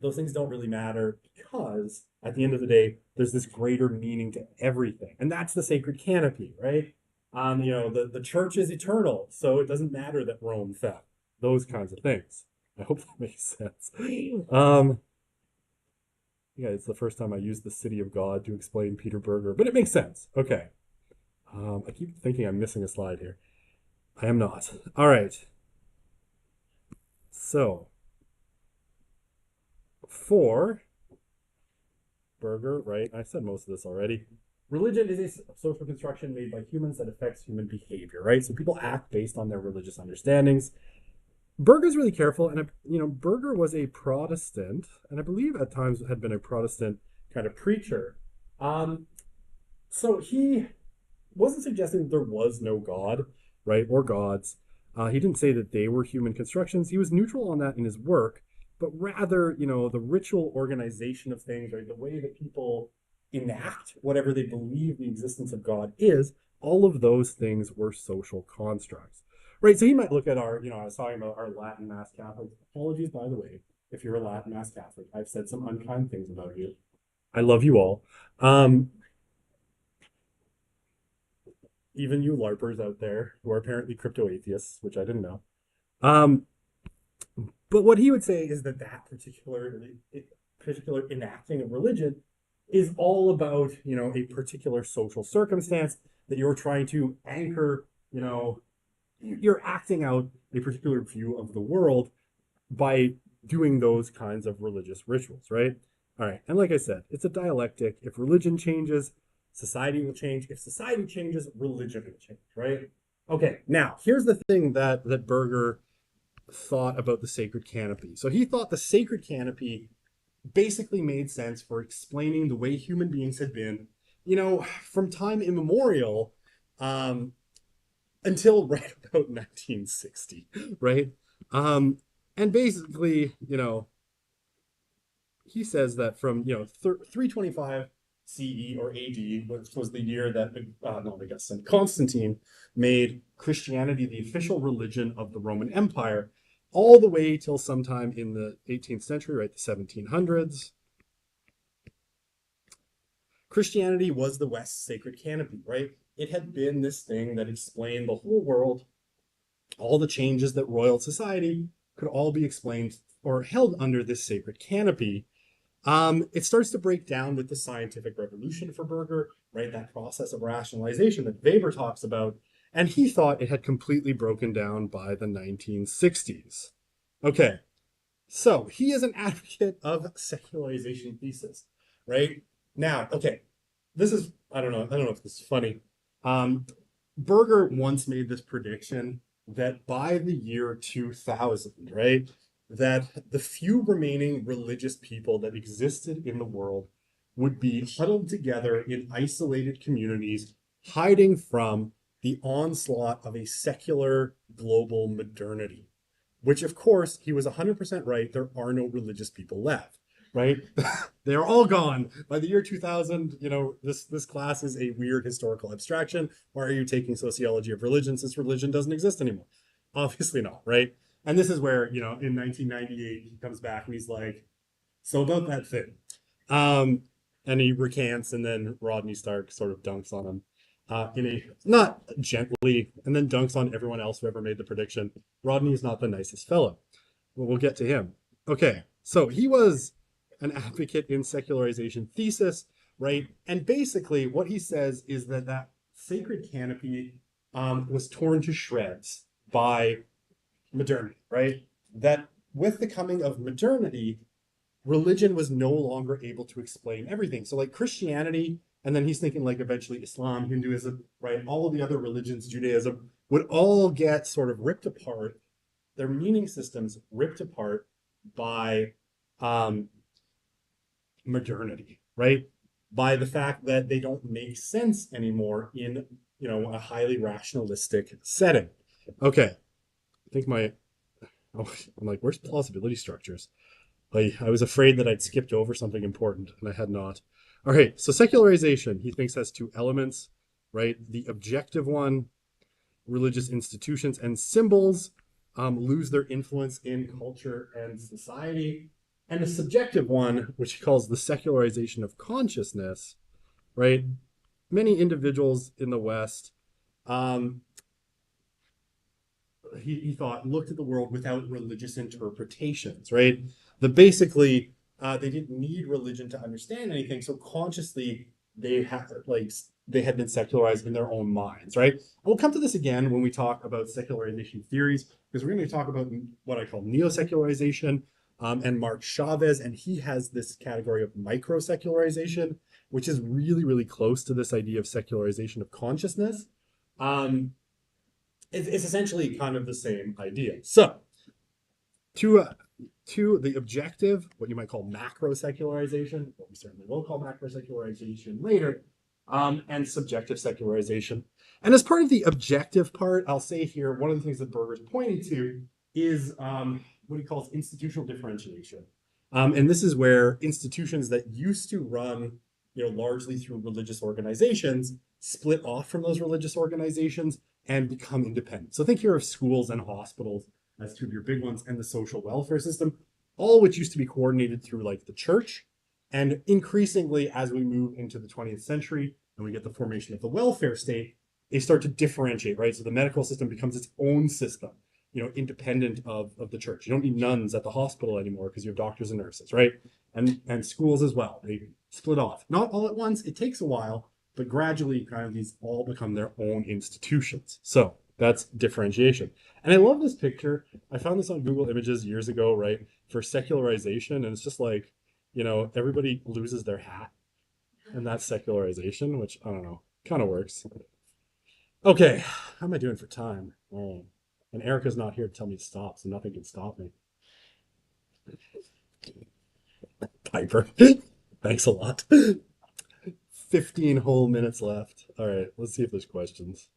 Those things don't really matter because at the end of the day, there's this greater meaning to everything. And that's the sacred canopy, right? The church is eternal, so it doesn't matter that Rome fell. Those kinds of things. I hope that makes sense. Yeah, it's the first time I used the city of God to explain Peter Berger, but it makes sense. Okay. I keep thinking I'm missing a slide here. I am not. All right. So, for Berger, right? I said most of this already. Religion is a social construction made by humans that affects human behavior, right? So people act based on their religious understandings. Berger's really careful, and Berger was a Protestant, and I believe at times had been a Protestant kind of preacher. Um, so he wasn't suggesting that there was no God, right, or gods. He didn't say that they were human constructions. He was neutral on that in his work, but rather, the ritual organization of things, right, the way that people enact whatever they believe the existence of God is, all of those things were social constructs, right? So he might look at I was talking about our Latin Mass Catholics. Apologies, by the way, if you're a Latin Mass Catholic. I've said some unkind things about you. I love you all. Even you LARPers out there who are apparently crypto atheists, which I didn't know. Um, but what he would say is that particular enacting of religion is all about a particular social circumstance that you're trying to anchor. You're acting out a particular view of the world by doing those kinds of religious rituals, right? All right, and like I said, it's a dialectic. If religion changes, society will change. If society changes, religion will change, right? Okay, now here's the thing that Berger thought about the sacred canopy. So he thought the sacred canopy basically made sense for explaining the way human beings had been, from time immemorial, um, until right about 1960, right? And basically, he says that from 325 CE or AD, which was the year that not Augustine, Constantine made Christianity the official religion of the Roman Empire, all the way till sometime in the 18th century, right, the 1700s. Christianity was the West's sacred canopy, right? It had been this thing that explained the whole world, all the changes that royal society could all be explained or held under this sacred canopy. It starts to break down with the scientific revolution for Berger, right? That process of rationalization that Weber talks about. And he thought it had completely broken down by the 1960s. Okay, so he is an advocate of secularization thesis, right? Now, okay, I don't know if this is funny. Berger once made this prediction that by the year 2000, right, that the few remaining religious people that existed in the world would be huddled together in isolated communities, hiding from the onslaught of a secular global modernity. Which, of course, he was 100% right. There are no religious people left, right? They are all gone by the year 2000. This class is a weird historical abstraction. Why are you taking sociology of religion since religion doesn't exist anymore? Obviously not, right? And this is where, in 1998, he comes back and he's like, so about that thing. And he recants, and then Rodney Stark sort of dunks on him in a not gently, and then dunks on everyone else who ever made the prediction. Rodney is not the nicest fellow. Well, we'll get to him. Okay, so he was an advocate in secularization thesis, right? And basically, what he says is that sacred canopy was torn to shreds by modernity, right? That with the coming of modernity, religion was no longer able to explain everything. So, like Christianity, and then he's thinking like eventually Islam, Hinduism, right? All of the other religions, Judaism, would all get sort of ripped apart, their meaning systems ripped apart by modernity, right? By the fact that they don't make sense anymore in a highly rationalistic setting. Okay, I think I'm like, where's plausibility structures? I was afraid that I'd skipped over something important, and I had not. All right, so secularization, he thinks, has two elements, right? The objective one, religious institutions and symbols lose their influence in culture and society. And the subjective one, which he calls the secularization of consciousness, right? Many individuals in the West, he thought, looked at the world without religious interpretations, right? The basically They didn't need religion to understand anything, so consciously they had like they had been secularized in their own minds, right? And we'll come to this again when we talk about secularization theories, because we're going to talk about what I call neo-secularization, and Mark Chavez, and he has this category of micro-secularization, which is really, really close to this idea of secularization of consciousness. Um, it's essentially kind of the same idea. So, to the objective, what you might call macro secularization, what we certainly will call macro secularization later, and subjective secularization. And as part of the objective part, I'll say here, one of the things that Berger's pointing to is what he calls institutional differentiation. And this is where institutions that used to run, largely through religious organizations, split off from those religious organizations and become independent. So think here of schools and hospitals as two of your big ones, and the social welfare system, all which used to be coordinated through like the church. And increasingly, as we move into the 20th century and we get the formation of the welfare state, they start to differentiate, right? So the medical system becomes its own system, independent of the church. You don't need nuns at the hospital anymore because you have doctors and nurses, right? And schools as well. They split off. Not all at once. It takes a while, but gradually kind of these all become their own institutions. So that's differentiation. And I love this picture. I found this on Google Images years ago, right? For secularization. And it's just like, everybody loses their hat. And that's secularization, which I don't know, kind of works. Okay, how am I doing for time? Oh, and Erica's not here to tell me to stop, so nothing can stop me. Piper, thanks a lot. 15 whole minutes left. All right, let's see if there's questions.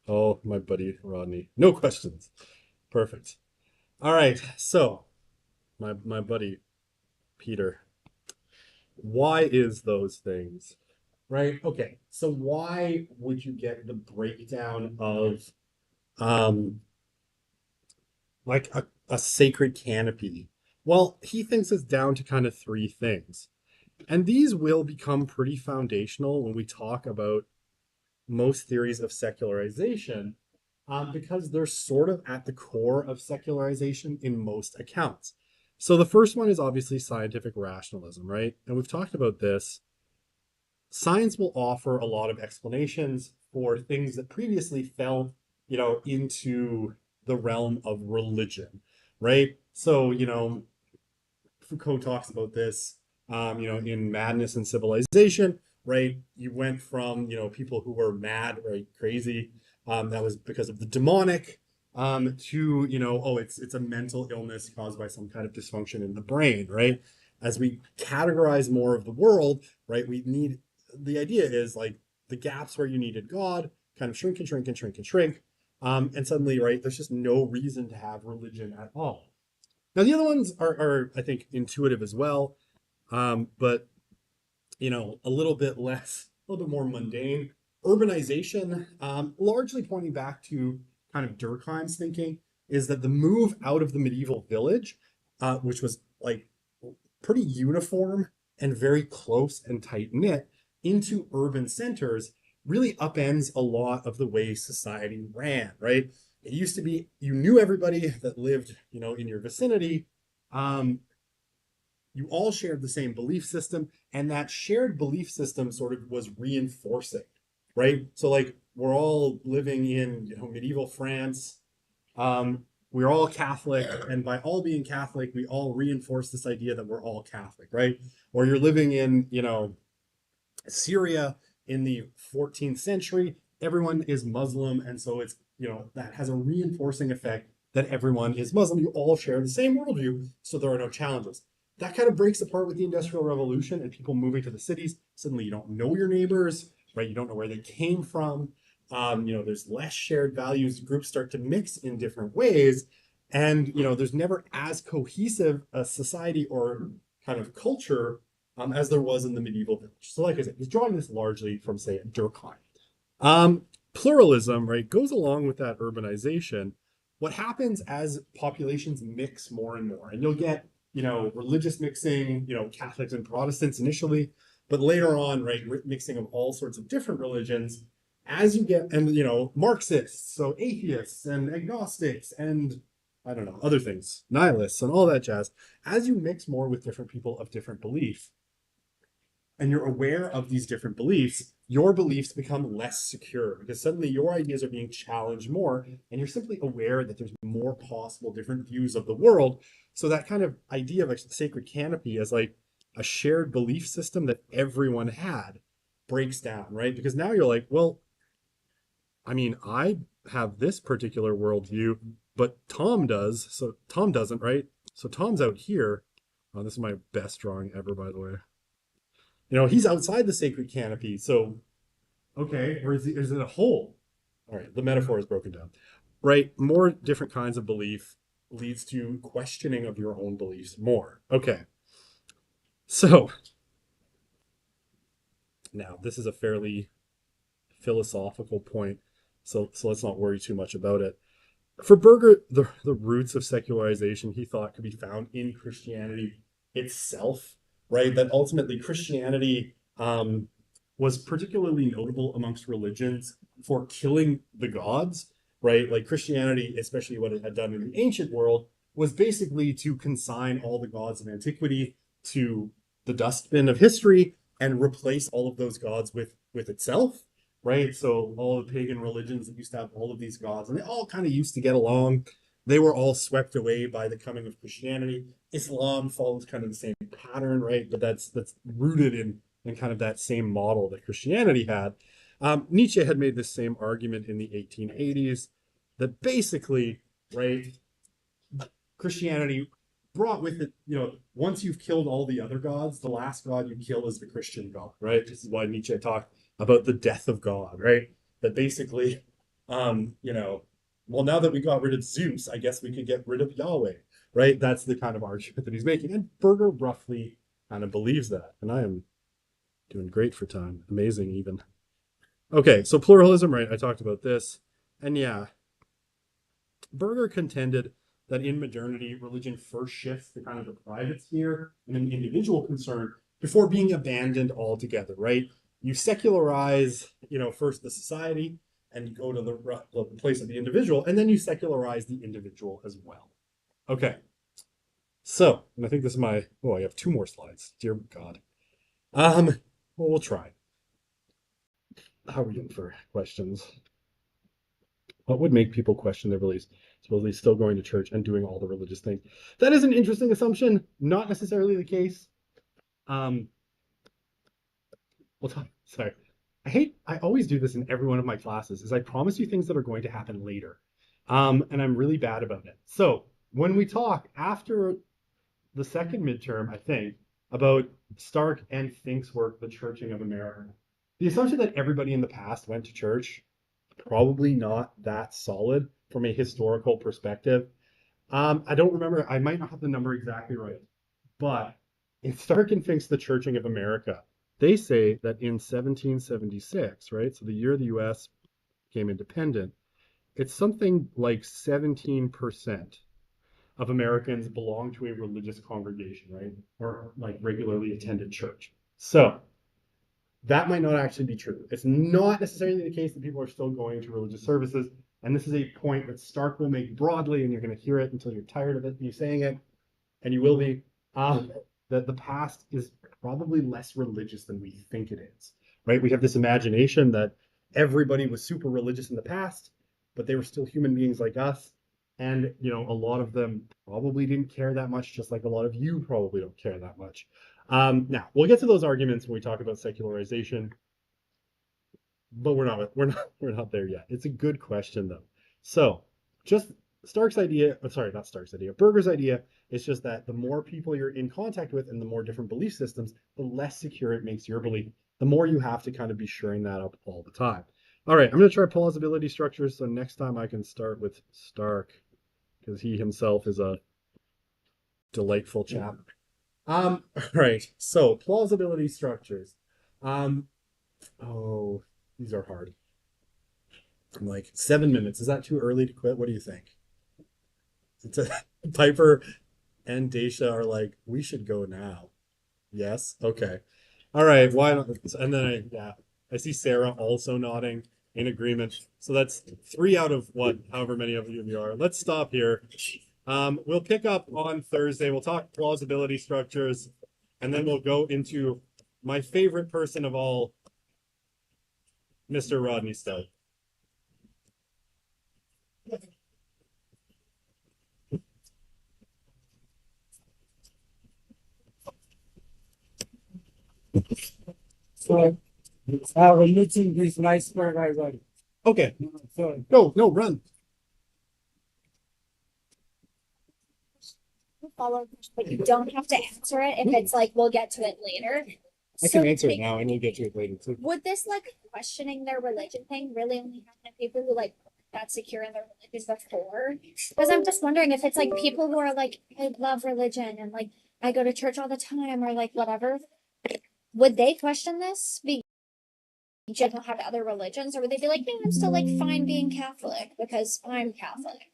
Oh, my buddy Rodney. No questions. Perfect. All right, so my buddy Peter. Why is those things? Right? Okay. So why would you get the breakdown of like a sacred canopy? Well, he thinks it's down to kind of three things. And these will become pretty foundational when we talk about most theories of secularization, because they're sort of at the core of secularization in most accounts. So the first one is obviously scientific rationalism, right? And we've talked about this. Science will offer a lot of explanations for things that previously fell, into the realm of religion, right? So, Foucault talks about this, in Madness and Civilization, right? You went from, people who were mad, right, crazy, that was because of the demonic, to, oh, it's a mental illness caused by some kind of dysfunction in the brain, right? As we categorize more of the world, right, the idea is like the gaps where you needed God kind of shrink and shrink and shrink and shrink. And suddenly, right, there's just no reason to have religion at all. Now, the other ones are I think, intuitive as well, but a little bit less, a little bit more mundane. Urbanization, largely pointing back to kind of Durkheim's thinking, is that the move out of the medieval village, which was like pretty uniform and very close and tight knit, into urban centers really upends a lot of the way society ran, right? It used to be you knew everybody that lived, in your vicinity. You all shared the same belief system, and that shared belief system sort of was reinforcing, right? So like we're all living in medieval France. We're all Catholic, and by all being Catholic, we all reinforce this idea that we're all Catholic, right? Or you're living in, Syria in the 14th century, everyone is Muslim, and so it's, that has a reinforcing effect that everyone is Muslim. You all share the same worldview, so there are no challenges. That kind of breaks apart with the Industrial Revolution and people moving to the cities. Suddenly, you don't know your neighbors, right? You don't know where they came from. There's less shared values. Groups start to mix in different ways, and there's never as cohesive a society or kind of culture as there was in the medieval village. So, like I said, he's drawing this largely from, say, Durkheim. Pluralism, right, goes along with that urbanization. What happens as populations mix more and more, and you'll get, religious mixing, Catholics and Protestants initially, but later on, right, mixing of all sorts of different religions. As you get, and Marxists, so atheists and agnostics and I don't know, other things, nihilists and all that jazz. As you mix more with different people of different belief, and you're aware of these different beliefs, your beliefs become less secure because suddenly your ideas are being challenged more, and you're simply aware that there's more possible different views of the world. So that kind of idea of a sacred canopy as like a shared belief system that everyone had breaks down, right? Because now you're like, well, I mean, I have this particular worldview, but Tom does, so Tom doesn't, right? So Tom's out here. Oh, this is my best drawing ever, by the way. He's outside the sacred canopy. So, okay, or is it a hole? All right, the metaphor is broken down. Right? More different kinds of belief leads to questioning of your own beliefs more. Okay. So, now this is a fairly philosophical point. So let's not worry too much about it. For Berger, the roots of secularization he thought could be found in Christianity itself, right? That ultimately Christianity was particularly notable amongst religions for killing the gods, right? Like Christianity, especially what it had done in the ancient world, was basically to consign all the gods of antiquity to the dustbin of history and replace all of those gods with itself, right? So all the pagan religions that used to have all of these gods, and they all kind of used to get along. They were all swept away by the coming of Christianity. Islam follows kind of the same pattern, right? But that's rooted in kind of that same model that Christianity had. Nietzsche had made this same argument in the 1880s that basically, right, Christianity brought with it, once you've killed all the other gods, the last god you kill is the Christian God, right? This is why Nietzsche talked about the death of God, right? That basically, well, now that we got rid of Zeus, I guess we could get rid of Yahweh, right? That's the kind of argument that he's making. And Berger roughly kind of believes that. And I am doing great for time. Amazing, even. Okay, so pluralism, right? I talked about this. And yeah, Berger contended that in modernity, religion first shifts to kind of the private sphere and an individual concern before being abandoned altogether, right? You secularize, first the society and you go to the place of the individual, and then you secularize the individual as well. Okay. So, and I think this is I have two more slides. Dear God. Well, we'll try. How are we doing for questions? What would make people question their beliefs? Supposedly still going to church and doing all the religious things. That is an interesting assumption. Not necessarily the case. We'll talk. Sorry. I always do this in every one of my classes, is I promise you things that are going to happen later. And I'm really bad about it. So when we talk after the second midterm, I think, about Stark and Fink's work, The Churching of America, the assumption that everybody in the past went to church, probably not that solid from a historical perspective. I don't remember, I might not have the number exactly right, but in Stark and Fink's The Churching of America, they say that in 1776, right, so the year the US became independent, it's something like 17% of Americans belong to a religious congregation, right, or like regularly attended church. So that might not actually be true. It's not necessarily the case that people are still going to religious services. And this is a point that Stark will make broadly, and you're going to hear it until you're tired of it, you saying it, and you will be, that the past is probably less religious than we think it is, right? We have this imagination that everybody was super religious in the past, but they were still human beings like us. And, a lot of them probably didn't care that much, just like a lot of you probably don't care that much. Now we'll get to those arguments when we talk about secularization, but we're not there yet. It's a good question though. So just Stark's idea, sorry, not Stark's idea, Berger's idea is just that the more people you're in contact with and the more different belief systems, the less secure it makes your belief. The more you have to kind of be shoring that up all the time. All right, I'm going to try plausibility structures. So next time I can start with Stark because he himself is a delightful chap. All right. So plausibility structures. Oh, these are hard. I'm like 7 minutes. Is that too early to quit? What do you think? It's a, Piper and Daisha are like, we should go now. Yes. Okay. All right. Why not? And then I see Sarah also nodding in agreement. So that's 3 out of what, however many of you are. Let's stop here. We'll pick up on Thursday. We'll talk plausibility structures, and then we'll go into my favorite person of all, Mr. Rodney Stout. So, we're using this nice word I wrote. Okay, So, no, run. Follow, but you don't have to answer it if it's like we'll get to it later. I can answer it now and we'll get to it later too. Would this like questioning their religion thing really only happen to people who like got secure in their religion before? Because I'm just wondering if it's like people who are like, I love religion and like I go to church all the time or like whatever. Would they question this? Be don't have other religions, or would they be like, no, I'm still like fine being Catholic because I'm Catholic?